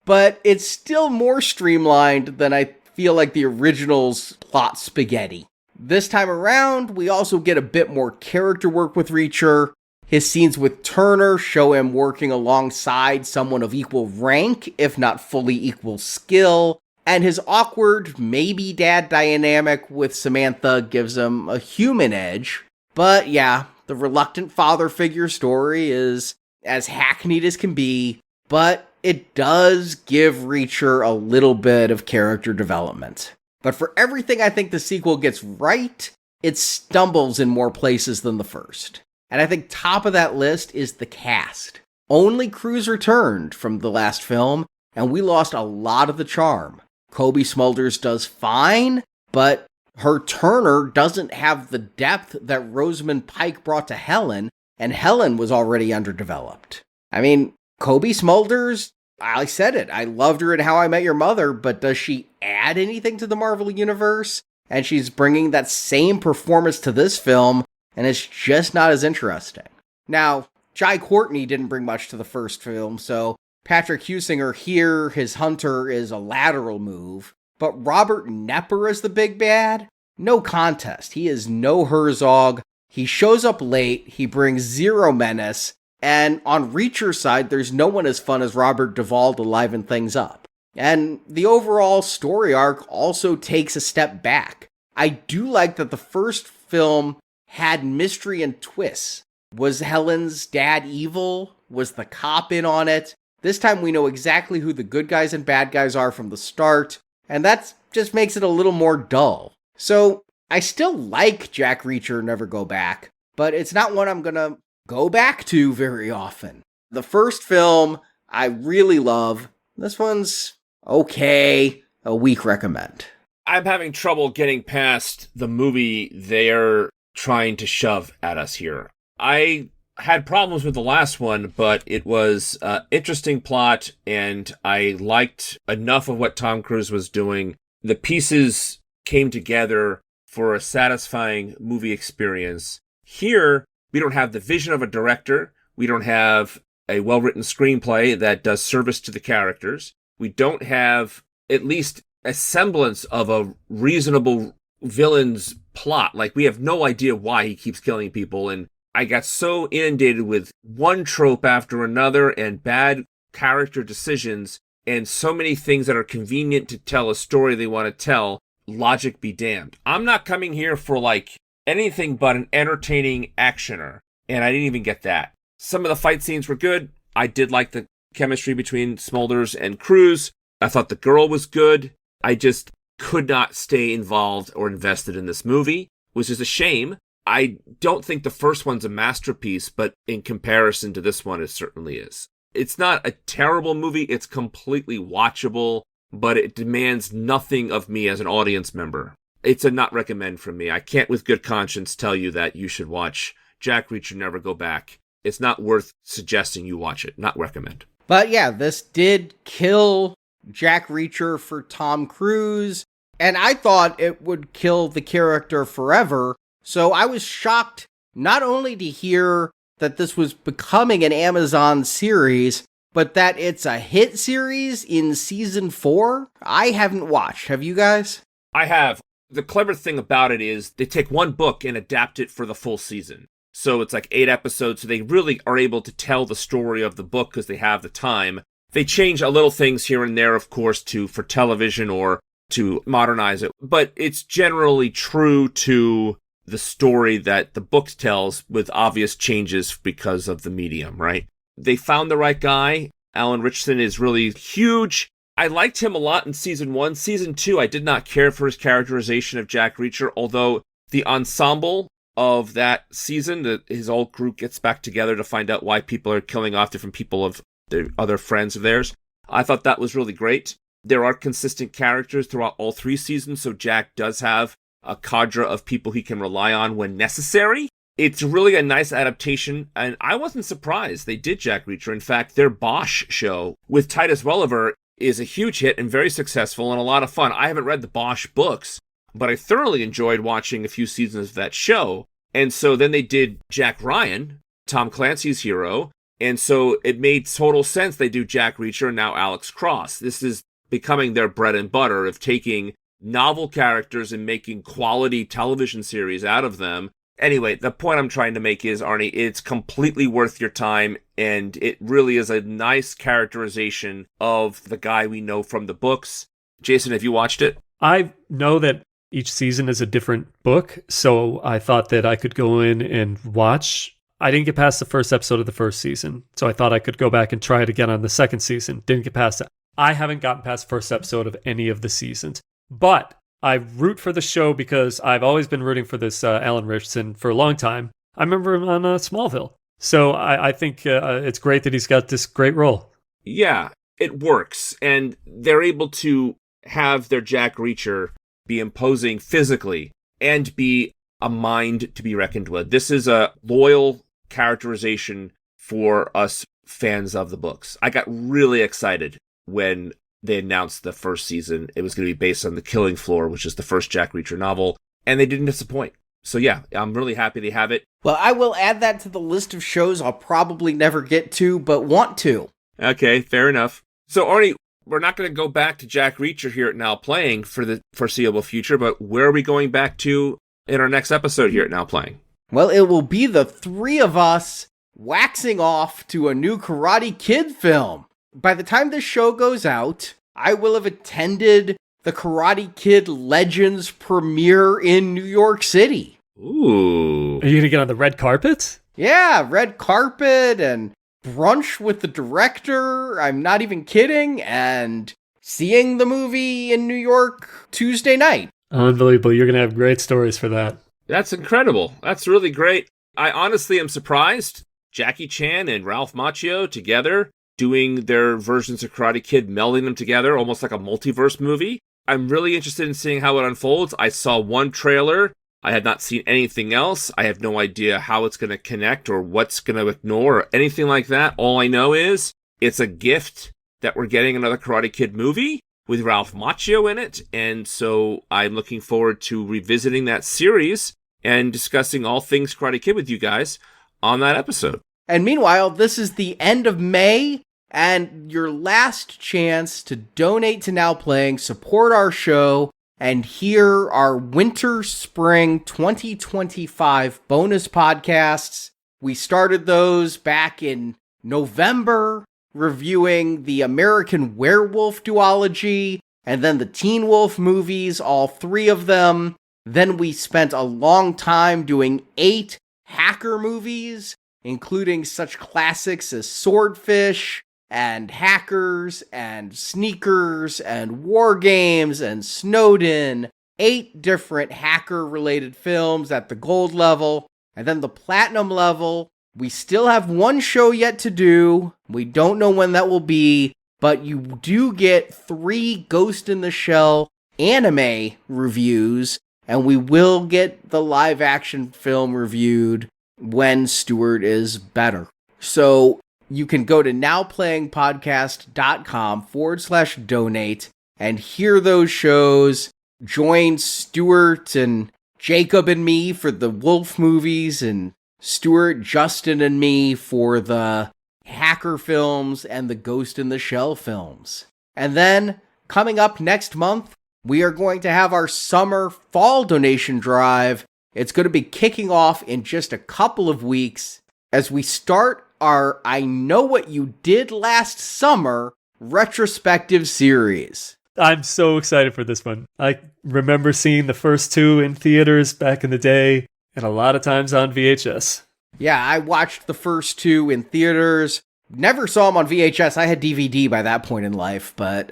but it's still more streamlined than I feel like the original's plot spaghetti. This time around, we also get a bit more character work with Reacher. His scenes with Turner show him working alongside someone of equal rank, if not fully equal skill, and his awkward, maybe dad dynamic with Samantha gives him a human edge. But yeah, the reluctant father figure story is as hackneyed as can be, but it does give Reacher a little bit of character development. But for everything I think the sequel gets right, it stumbles in more places than the first. And I think top of that list is the cast. Only Cruise returned from the last film, and we lost a lot of the charm. Cobie Smulders does fine, but her Turner doesn't have the depth that Rosamund Pike brought to Helen, and Helen was already underdeveloped. I mean, Cobie Smulders, I said it, I loved her in How I Met Your Mother, but does she add anything to the Marvel Universe? And she's bringing that same performance to this film, and it's just not as interesting. Now, Jai Courtney didn't bring much to the first film, so Patrick Husinger here, his Hunter, is a lateral move. But Robert Knepper as the big bad? No contest. He is no Herzog. He shows up late, he brings zero menace, and on Reacher's side, there's no one as fun as Robert Duvall to liven things up. And the overall story arc also takes a step back. I do like that the first film had mystery and twists. Was Helen's dad evil? Was the cop in on it? This time we know exactly who the good guys and bad guys are from the start, and that just makes it a little more dull. So, I still like Jack Reacher Never Go Back, but it's not one I'm gonna go back to very often. The first film, I really love. This one's okay, a weak recommend. I'm having trouble getting past the movie they're trying to shove at us here. I had problems with the last one, but it was an interesting plot, and I liked enough of what Tom Cruise was doing. The pieces came together for a satisfying movie experience. Here, we don't have the vision of a director. We don't have a well-written screenplay that does service to the characters. We don't have at least a semblance of a reasonable villain's plot. Like, we have no idea why he keeps killing people, and I got so inundated with one trope after another and bad character decisions and so many things that are convenient to tell a story they want to tell. Logic be damned. I'm not coming here for like anything but an entertaining actioner, and I didn't even get that. Some of the fight scenes were good. I did like the chemistry between Smulders and Cruise. I thought the girl was good. I just could not stay involved or invested in this movie, which is a shame. I don't think the first one's a masterpiece, but in comparison to this one, it certainly is. It's not a terrible movie. It's completely watchable, but it demands nothing of me as an audience member. It's a not recommend from me. I can't with good conscience tell you that you should watch Jack Reacher Never Go Back. It's not worth suggesting you watch it. Not recommend. But yeah, this did kill Jack Reacher for Tom Cruise, and I thought it would kill the character forever. So I was shocked not only to hear that this was becoming an Amazon series, but that it's a hit series in season 4. I haven't watched. Have you guys? I have. The clever thing about it is they take one book and adapt it for the full season. So it's like 8 episodes, so they really are able to tell the story of the book because they have the time. They change a little things here and there, of course, for television or to modernize it, but it's generally true to the story that the book tells with obvious changes because of the medium, right? They found the right guy. Alan Ritchson is really huge. I liked him a lot in season 1. Season 2, I did not care for his characterization of Jack Reacher, although the ensemble of that season, his old group gets back together to find out why people are killing off different people of their other friends of theirs. I thought that was really great. There are consistent characters throughout all 3 seasons, so Jack does have a cadre of people he can rely on when necessary. It's really a nice adaptation, and I wasn't surprised they did Jack Reacher. In fact, their Bosch show with Titus Welliver is a huge hit and very successful and a lot of fun. I haven't read the Bosch books, but I thoroughly enjoyed watching a few seasons of that show. And so then they did Jack Ryan, Tom Clancy's hero, and so it made total sense they do Jack Reacher and now Alex Cross. This is becoming their bread and butter of taking novel characters and making quality television series out of them. Anyway, the point I'm trying to make is, Arnie, it's completely worth your time, and it really is a nice characterization of the guy we know from the books. Jason, have you watched it? I know that each season is a different book, so I thought that I could go in and watch. I didn't get past the first episode of the first season, so I thought I could go back and try it again on the second season. Didn't get past that. I haven't gotten past the first episode of any of the seasons, but I root for the show because I've always been rooting for this Alan Richardson for a long time. I remember him on Smallville. So I think it's great that he's got this great role. Yeah, it works. And they're able to have their Jack Reacher be imposing physically and be a mind to be reckoned with. This is a loyal characterization for us fans of the books. I got really excited when they announced the first season. It was going to be based on The Killing Floor, which is the first Jack Reacher novel, and they didn't disappoint. So yeah, I'm really happy they have it. Well, I will add that to the list of shows I'll probably never get to, but want to. Okay, fair enough. So Arnie, we're not going to go back to Jack Reacher here at Now Playing for the foreseeable future, but where are we going back to in our next episode here at Now Playing? Well, it will be the 3 of us waxing off to a new Karate Kid film. By the time this show goes out, I will have attended the Karate Kid Legends premiere in New York City. Ooh. Are you going to get on the red carpet? Yeah, red carpet and brunch with the director. I'm not even kidding. And seeing the movie in New York Tuesday night. Unbelievable. You're going to have great stories for that. That's incredible. That's really great. I honestly am surprised. Jackie Chan and Ralph Macchio together doing their versions of Karate Kid, melding them together, almost like a multiverse movie. I'm really interested in seeing how it unfolds. I saw one trailer. I had not seen anything else. I have no idea how it's going to connect or what's going to ignore or anything like that. All I know is it's a gift that we're getting another Karate Kid movie with Ralph Macchio in it. And so I'm looking forward to revisiting that series and discussing all things Karate Kid with you guys on that episode. And meanwhile, this is the end of May, and your last chance to donate to Now Playing, support our show, and hear our winter-spring 2025 bonus podcasts. We started those back in November, reviewing the American Werewolf duology, and then the Teen Wolf movies, all 3 of them. Then we spent a long time doing 8 hacker movies, including such classics as Swordfish, and Hackers, and Sneakers, and War Games, and Snowden. 8 different hacker-related films at the gold level, and then the platinum level. We still have 1 show yet to do. We don't know when that will be, but you do get 3 Ghost in the Shell anime reviews, and we will get the live-action film reviewed when Stuart is better. So you can go to nowplayingpodcast.com/donate and hear those shows. Join Stuart and Jacob and me for the Wolf movies, and Stuart, Justin, and me for the Hacker films and the Ghost in the Shell films. And then, coming up next month, we are going to have our summer-fall donation drive. It's going to be kicking off in just a couple of weeks as we start our I Know What You Did Last Summer retrospective series. I'm so excited for this one. I remember seeing the first 2 in theaters back in the day, and a lot of times on VHS. Yeah, I watched the first 2 in theaters, Never saw them on VHS. I had DVD by that point in life, but,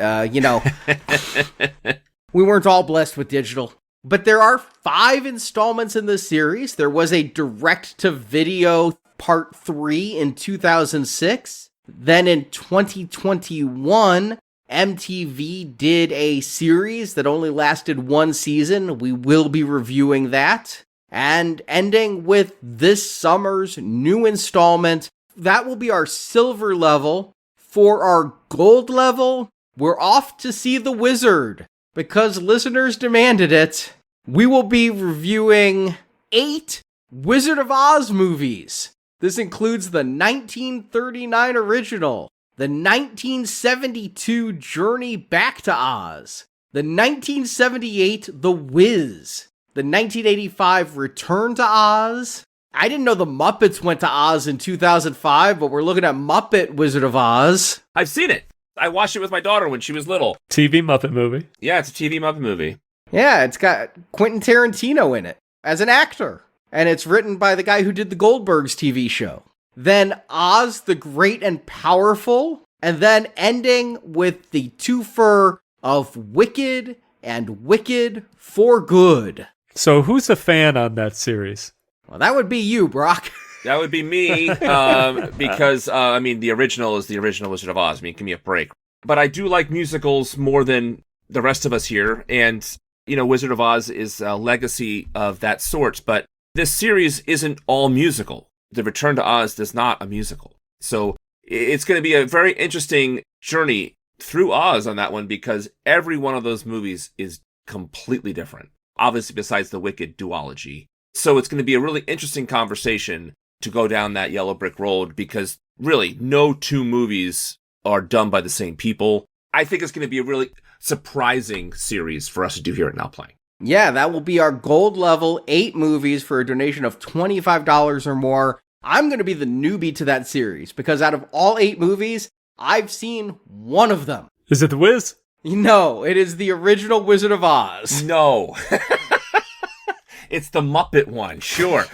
we weren't all blessed with digital. But there are 5 installments in this series. There was a direct-to-video Part 3 in 2006. Then in 2021, MTV did a series that only lasted 1 season. We will be reviewing that. And ending with this summer's new installment, that will be our silver level. For our gold level, we're off to see The Wizard. Because listeners demanded it, we will be reviewing 8 Wizard of Oz movies. This includes the 1939 original, the 1972 Journey Back to Oz, the 1978 The Wiz, the 1985 Return to Oz. I didn't know the Muppets went to Oz in 2005, but we're looking at Muppet Wizard of Oz. I've seen it. I watched it with my daughter when she was little. TV Muppet movie. Yeah, it's a TV Muppet movie. Yeah, it's got Quentin Tarantino in it as an actor. And it's written by the guy who did the Goldbergs TV show. Then Oz the Great and Powerful. And then ending with the twofer of Wicked and Wicked for Good. So who's a fan on that series? Well, that would be you, Brock. That would be me, because, the original is the original Wizard of Oz. Give me a break. But I do like musicals more than the rest of us here, and, Wizard of Oz is a legacy of that sort, but this series isn't all musical. The Return to Oz is not a musical. So it's going to be a very interesting journey through Oz on that one, because every one of those movies is completely different, obviously besides the Wicked duology. So it's going to be a really interesting conversation to go down that yellow brick road, because really no 2 movies are done by the same people. I think it's going to be a really surprising series for us to do here at Now Playing. Yeah, that will be our gold level 8 movies for a donation of $25 or more. I'm going to be the newbie to that series, because out of all 8 movies, I've seen 1 of them. Is it The Wiz? No, it is the original Wizard of Oz. No. It's the Muppet one, sure.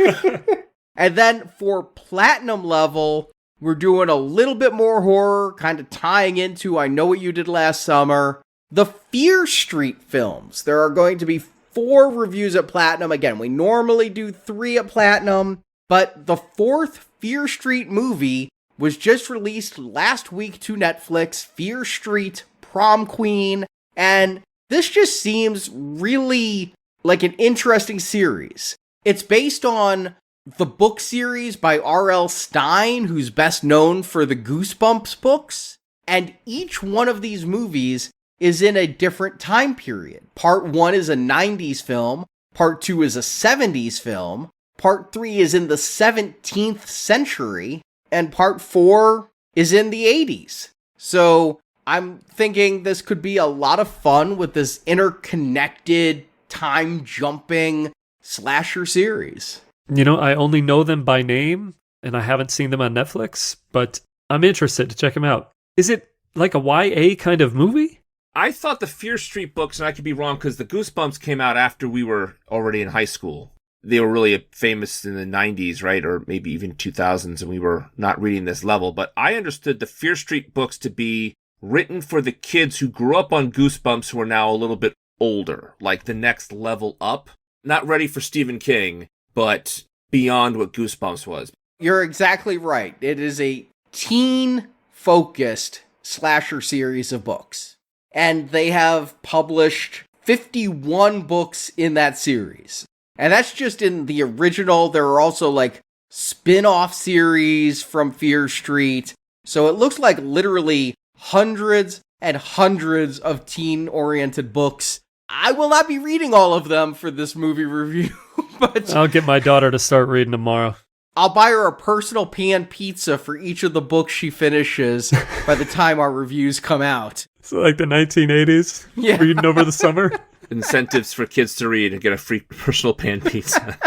And then for platinum level, we're doing a little bit more horror, kind of tying into I Know What You Did Last Summer. The Fear Street films. There are going to be 4 reviews at platinum. Again, we normally do 3 at platinum, but the 4th Fear Street movie was just released last week to Netflix, Fear Street Prom Queen, and this just seems really like an interesting series. It's based on the book series by R.L. Stine, who's best known for the Goosebumps books, and each one of these movies is in a different time period. Part 1 is a 90s film, Part 2 is a 70s film, Part 3 is in the 17th century, and Part 4 is in the 80s. So I'm thinking this could be a lot of fun with this interconnected, time-jumping slasher series. I only know them by name, and I haven't seen them on Netflix, but I'm interested to check them out. Is it like a YA kind of movie? I thought the Fear Street books, and I could be wrong, because the Goosebumps came out after we were already in high school. They were really famous in the 90s, right? Or maybe even 2000s, and we were not reading this level. But I understood the Fear Street books to be written for the kids who grew up on Goosebumps who are now a little bit older, like the next level up. Not ready for Stephen King, but beyond what Goosebumps was. You're exactly right. It is a teen-focused slasher series of books. And they have published 51 books in that series. And that's just in the original. There are also like spin-off series from Fear Street. So it looks like literally hundreds and hundreds of teen-oriented books. I will not be reading all of them for this movie review, but I'll get my daughter to start reading tomorrow. I'll buy her a personal pan pizza for each of the books she finishes by the time our reviews come out. So like the 1980s? Yeah. Reading over the summer? Incentives for kids to read and get a free personal pan pizza.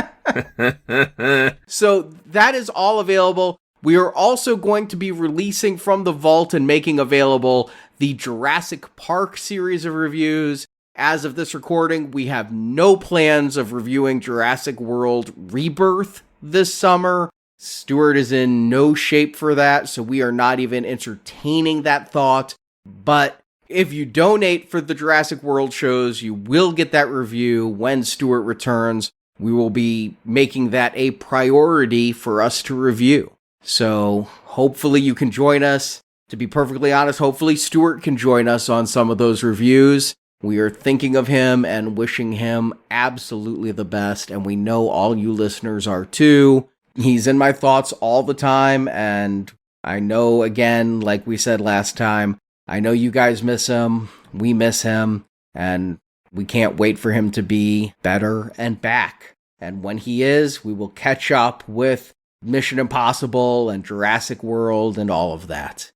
So that is all available. We are also going to be releasing from the vault and making available the Jurassic Park series of reviews. As of this recording, we have no plans of reviewing Jurassic World Rebirth this summer. Stuart is in no shape for that, so we are not even entertaining that thought. But if you donate for the Jurassic World shows, you will get that review when Stuart returns. We will be making that a priority for us to review. So hopefully you can join us. To be perfectly honest, hopefully Stuart can join us on some of those reviews. We are thinking of him and wishing him absolutely the best, and we know all you listeners are too. He's in my thoughts all the time, and I know, again, like we said last time, I know you guys miss him, we miss him, and we can't wait for him to be better and back. And when he is, we will catch up with Mission Impossible and Jurassic World and all of that.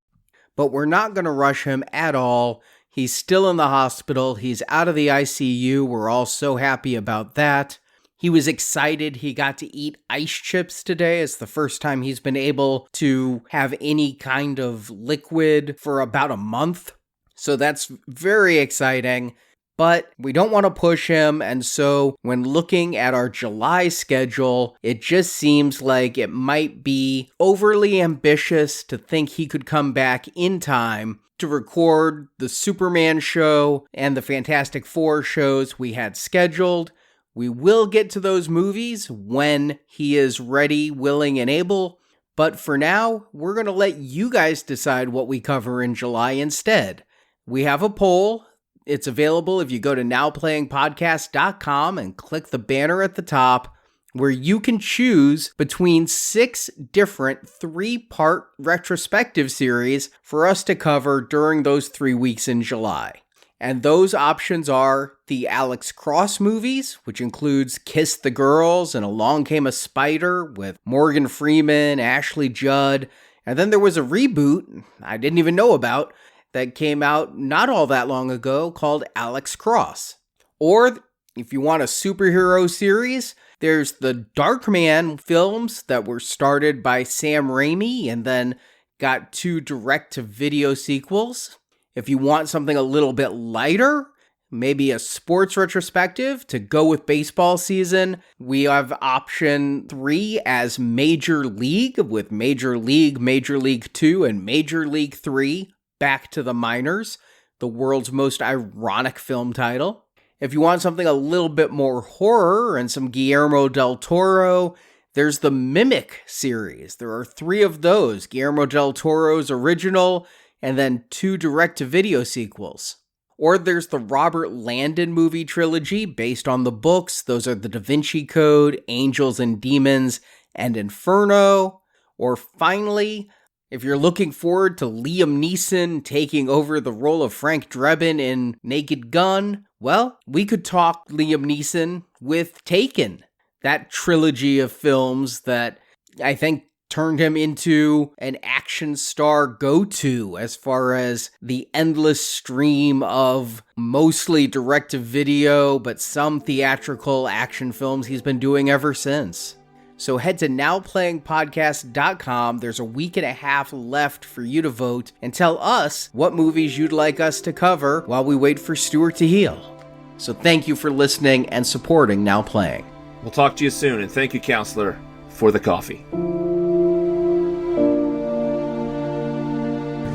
But we're not going to rush him at all. He's still in the hospital. He's out of the ICU. We're all so happy about that. He was excited he got to eat ice chips today. It's the first time he's been able to have any kind of liquid for about a month. So that's very exciting. But we don't want to push him, and so when looking at our July schedule, it just seems like it might be overly ambitious to think he could come back in time to record the Superman show and the Fantastic Four shows we had scheduled. We will get to those movies when he is ready, willing, and able, but for now, we're going to let you guys decide what we cover in July instead. We have a poll. It's available if you go to nowplayingpodcast.com and click the banner at the top, where you can choose between 6 different 3-part retrospective series for us to cover during those 3 weeks in July. And those options are the Alex Cross movies, which includes Kiss the Girls and Along Came a Spider with Morgan Freeman, Ashley Judd, and then there was a reboot I didn't even know about that came out not all that long ago called Alex Cross. Or if you want a superhero series, there's the Darkman films that were started by Sam Raimi and then got 2 direct-to-video sequels. If you want something a little bit lighter, maybe a sports retrospective to go with baseball season, we have option 3 as Major League, with Major League, Major League 2, and Major League 3, Back to the Minors, the world's most ironic film title. If you want something a little bit more horror and some Guillermo del Toro, there's the Mimic series. There are 3 of those, Guillermo del Toro's original, and then 2 direct-to-video sequels. Or there's the Robert Landon movie trilogy based on the books. Those are The Da Vinci Code, Angels and Demons, and Inferno. Or finally, if you're looking forward to Liam Neeson taking over the role of Frank Drebin in Naked Gun, well, we could talk Liam Neeson with Taken, that trilogy of films that I think turned him into an action star go-to as far as the endless stream of mostly direct-to-video, but some theatrical action films he's been doing ever since. So head to nowplayingpodcast.com. There's a week and a half left for you to vote and tell us what movies you'd like us to cover while we wait for Stuart to heal. So thank you for listening and supporting Now Playing. We'll talk to you soon, and thank you, Counselor, for the coffee.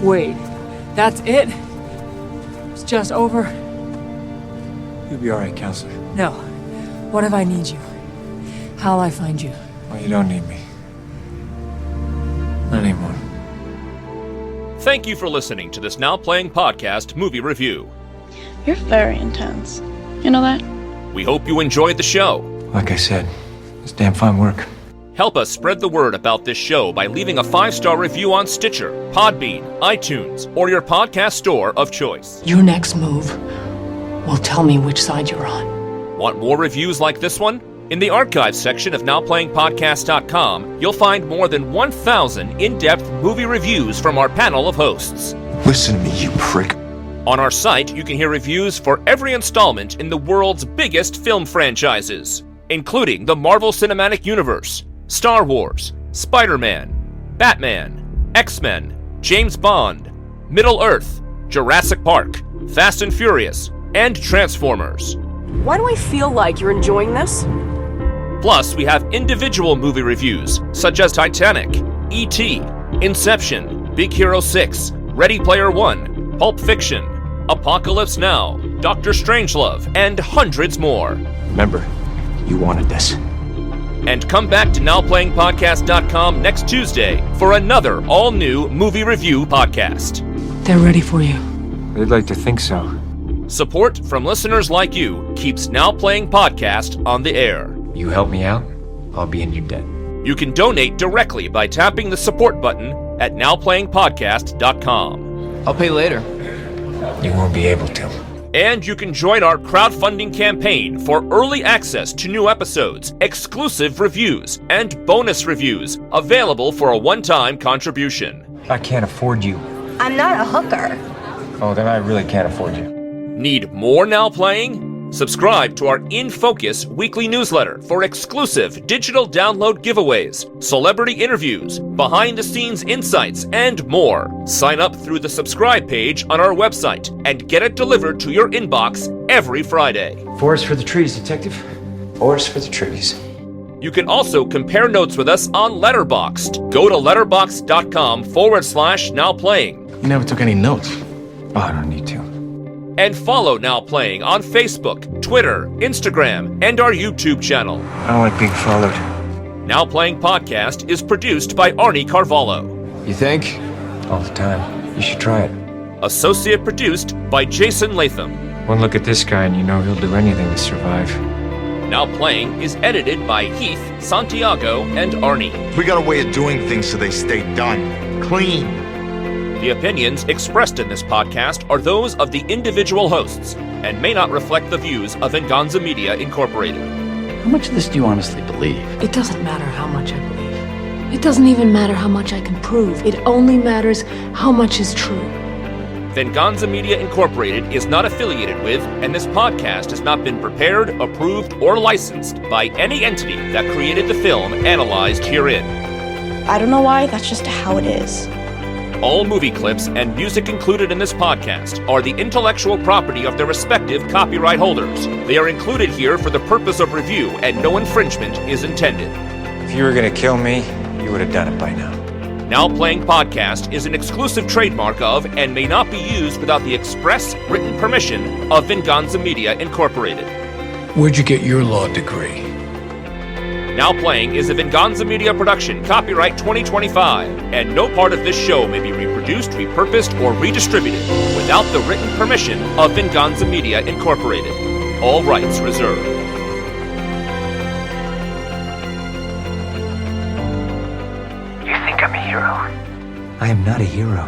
Wait, that's it? It's just over? You'll be alright, Counselor. No. What if I need you? How'll I find you? Well, you don't need me. Not anymore. Thank you for listening to this Now Playing Podcast movie review. You're very intense. You know that? We hope you enjoyed the show. Like I said, it's damn fine work. Help us spread the word about this show by leaving a 5-star review on Stitcher, Podbean, iTunes, or your podcast store of choice. Your next move will tell me which side you're on. Want more reviews like this one? In the archives section of NowPlayingPodcast.com, you'll find more than 1,000 in-depth movie reviews from our panel of hosts. Listen to me, you prick. On our site, you can hear reviews for every installment in the world's biggest film franchises, including the Marvel Cinematic Universe, Star Wars, Spider-Man, Batman, X-Men, James Bond, Middle-earth, Jurassic Park, Fast and Furious, and Transformers. Why do I feel like you're enjoying this? Plus, we have individual movie reviews, such as Titanic, E.T., Inception, Big Hero 6, Ready Player One, Pulp Fiction, Apocalypse Now, Doctor Strangelove, and hundreds more. Remember, you wanted this. And come back to NowPlayingPodcast.com next Tuesday for another all-new movie review podcast. They're ready for you. They'd like to think so. Support from listeners like you keeps Now Playing Podcast on the air. You help me out, I'll be in your debt. You can donate directly by tapping the support button at NowPlayingPodcast.com. I'll pay later. You won't be able to. And you can join our crowdfunding campaign for early access to new episodes, exclusive reviews, and bonus reviews available for a one-time contribution. I can't afford you. I'm not a hooker. Oh, then I really can't afford you. Need more Now Playing? Subscribe to our In Focus weekly newsletter for exclusive digital download giveaways, celebrity interviews, behind-the-scenes insights, and more. Sign up through the subscribe page on our website and get it delivered to your inbox every Friday. Forest for the trees, Detective. Forest for the trees. You can also compare notes with us on Letterboxd. Go to letterboxd.com/nowplaying. You never took any notes. Oh, I don't need to. And follow Now Playing on Facebook, Twitter, Instagram, and our YouTube channel. I don't like being followed. Now Playing Podcast is produced by Arnie Carvalho. You think? All the time. You should try it. Associate produced by Jason Latham. One look at this guy and you know he'll do anything to survive. Now Playing is edited by Heath, Santiago, and Arnie. We got a way of doing things so they stay done. Clean. The opinions expressed in this podcast are those of the individual hosts and may not reflect the views of Venganza Media Incorporated. How much of this do you honestly believe? It doesn't matter how much I believe. It doesn't even matter how much I can prove. It only matters how much is true. Venganza Media Incorporated is not affiliated with, and this podcast has not been prepared, approved, or licensed by any entity that created the film analyzed herein. I don't know why, that's just how it is. All movie clips and music included in this podcast are the intellectual property of their respective copyright holders. They are included here for the purpose of review, and no infringement is intended. If you were gonna kill me, you would have done it by now. Now Playing Podcast is an exclusive trademark of and may not be used without the express written permission of Venganza Media Incorporated. Where'd you get your law degree? Now Playing is a Venganza Media production, copyright 2025, and no part of this show may be reproduced, repurposed, or redistributed without the written permission of Venganza Media Incorporated. All rights reserved. You think I'm a hero? I am not a hero.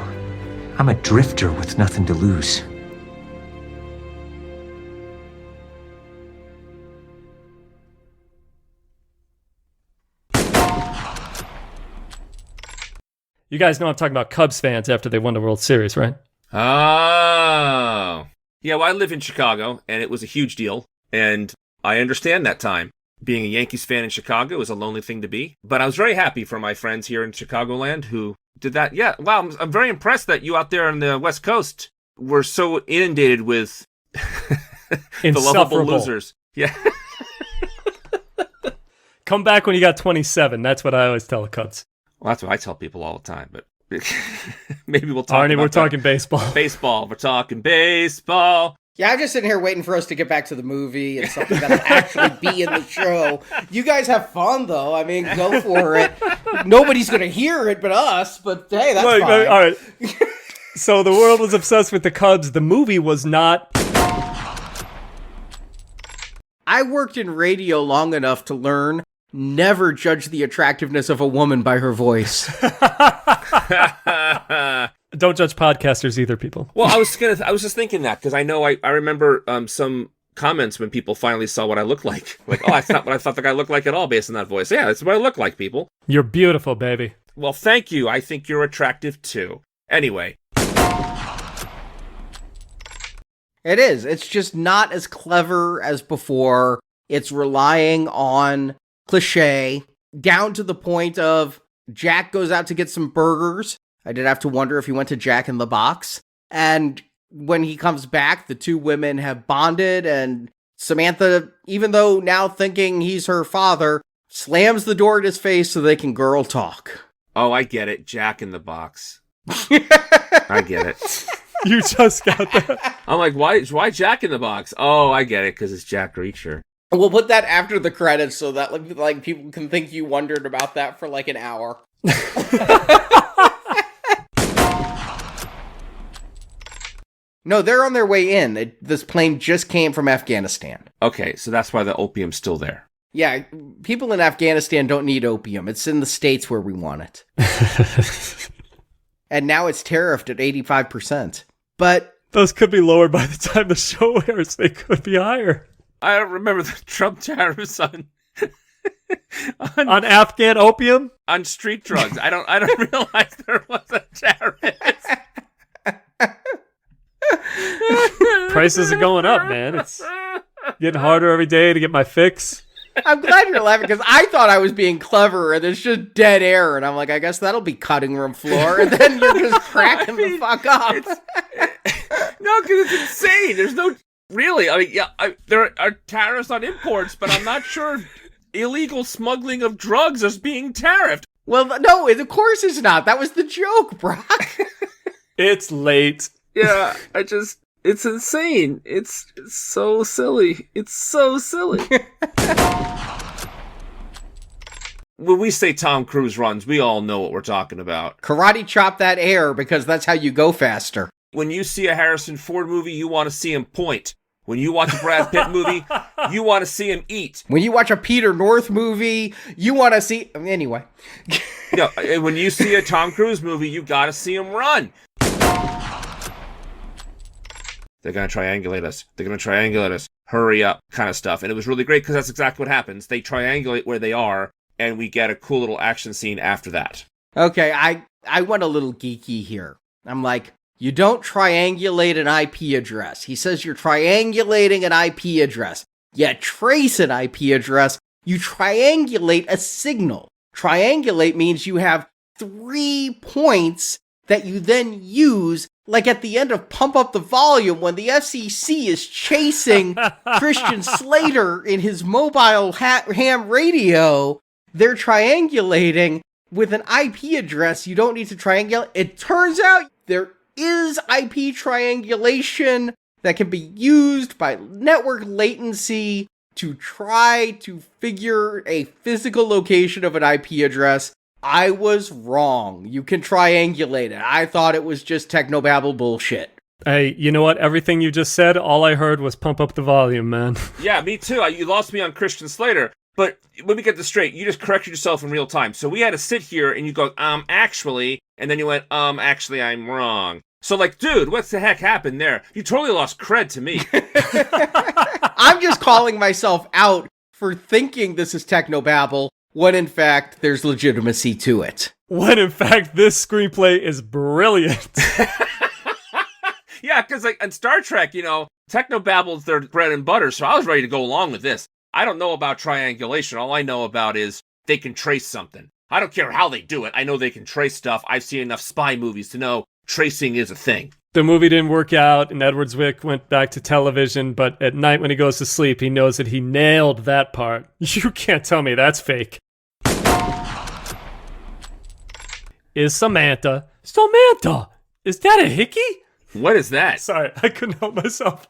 I'm a drifter with nothing to lose. You guys know I'm talking about Cubs fans after they won the World Series, right? Oh. Yeah, well, I live in Chicago, and it was a huge deal. And I understand that time. Being a Yankees fan in Chicago is a lonely thing to be. But I was very happy for my friends here in Chicagoland who did that. Yeah, wow, I'm very impressed that you out there on the West Coast were so inundated with the lovable losers. Yeah. Come back when you got 27. That's what I always tell the Cubs. Well, that's what I tell people all the time, but maybe we'll talk Arnie, about we're talking baseball. Baseball. We're talking baseball. Yeah, I'm just sitting here waiting for us to get back to the movie and something that'll actually be in the show. You guys have fun, though. I mean, go for it. Nobody's going to hear it but us, but hey, that's fine. All right. So the world was obsessed with the Cubs. The movie was not. I worked in radio long enough to learn never judge the attractiveness of a woman by her voice. Don't judge podcasters either, people. Well, I was just thinking that because I know I remember some comments when people finally saw what I look like. Like, oh, that's not what I thought the guy looked like at all based on that voice. Yeah, that's what I look like, people. You're beautiful, baby. Well, thank you. I think you're attractive too. Anyway. It is. It's just not as clever as before. It's relying on cliche down to the point of Jack goes out to get some burgers. I did have to wonder if he went to Jack in the Box. And when he comes back, the two women have bonded and Samantha, even though now thinking he's her father, slams the door in his face so they can girl talk. Oh, I get it. Jack in the Box. I get it. You just got that. I'm like, why Jack in the Box? Oh, I get it, because it's Jack Reacher. We'll put that after the credits so that like people can think you wondered about that for like an hour. No, they're on their way in. This plane just came from Afghanistan. Okay, so that's why the opium's still there. Yeah, people in Afghanistan don't need opium. It's in the States where we want it. And now it's tariffed at 85%. But those could be lower by the time the show airs. They could be higher. I don't remember the Trump tariffs on Afghan opium? On street drugs. I don't realize there was a tariff. Prices are going up, man. It's getting harder every day to get my fix. I'm glad you're laughing because I thought I was being clever and it's just dead air. And I'm like, I guess that'll be cutting room floor. And then you're just cracking the fuck up. No, because it's insane. There's no... Really, I mean, yeah, there are tariffs on imports, but I'm not sure illegal smuggling of drugs is being tariffed. Well, no, of course it's not. That was the joke, Brock. It's late. Yeah, it's insane. It's so silly. It's so silly. When we say Tom Cruise runs, we all know what we're talking about. Karate chop that air because that's how you go faster. When you see a Harrison Ford movie, you want to see him point. When you watch a Brad Pitt movie, you want to see him eat. When you watch a Peter North movie, you want to see... Anyway. No, when you see a Tom Cruise movie, you got to see him run. They're going to triangulate us. They're going to triangulate us. Hurry up, kind of stuff. And it was really great because that's exactly what happens. They triangulate where they are, and we get a cool little action scene after that. Okay, I went a little geeky here. I'm like... You don't triangulate an IP address. He says you're triangulating an IP address. You trace an IP address. You triangulate a signal. Triangulate means you have 3 points that you then use, like at the end of Pump Up the Volume when the FCC is chasing Christian Slater in his mobile ham radio. They're triangulating with an IP address. You don't need to triangulate. It turns out there is IP triangulation that can be used by network latency to try to figure a physical location of an IP address. I was wrong. You can triangulate it. I thought it was just technobabble bullshit. Hey, you know what? Everything you just said, all I heard was Pump Up the Volume, man. Yeah, me too. You lost me on Christian Slater. But let me get this straight. You just corrected yourself in real time. So we had to sit here and you go, actually, and then you went, actually, I'm wrong. So, like, dude, what the heck happened there? You totally lost cred to me. I'm just calling myself out for thinking this is technobabble, when in fact, there's legitimacy to it. When in fact, this screenplay is brilliant. Yeah, because, like, on Star Trek, technobabble is their bread and butter, so I was ready to go along with this. I don't know about triangulation. All I know about is they can trace something. I don't care how they do it. I know they can trace stuff. I've seen enough spy movies to know tracing is a thing. The movie didn't work out, and Edward Zwick went back to television, but at night when he goes to sleep, he knows that he nailed that part. You can't tell me that's fake. Is Samantha? Samantha! Is that a hickey? What is that? Sorry, I couldn't help myself.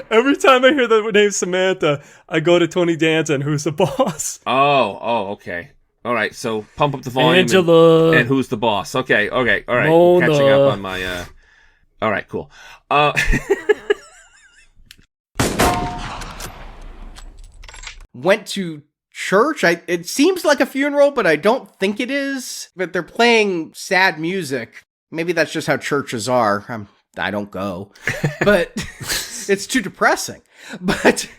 Every time I hear the name Samantha, I go to Tony Danza, who's the boss. Oh, okay. All right, so Pump Up the Volume. Angela. And who's the boss? Okay, all right. Mona. Catching up on my... All right, cool. Went to church. It seems like a funeral, but I don't think it is. But they're playing sad music. Maybe that's just how churches are. I don't go. But it's too depressing. But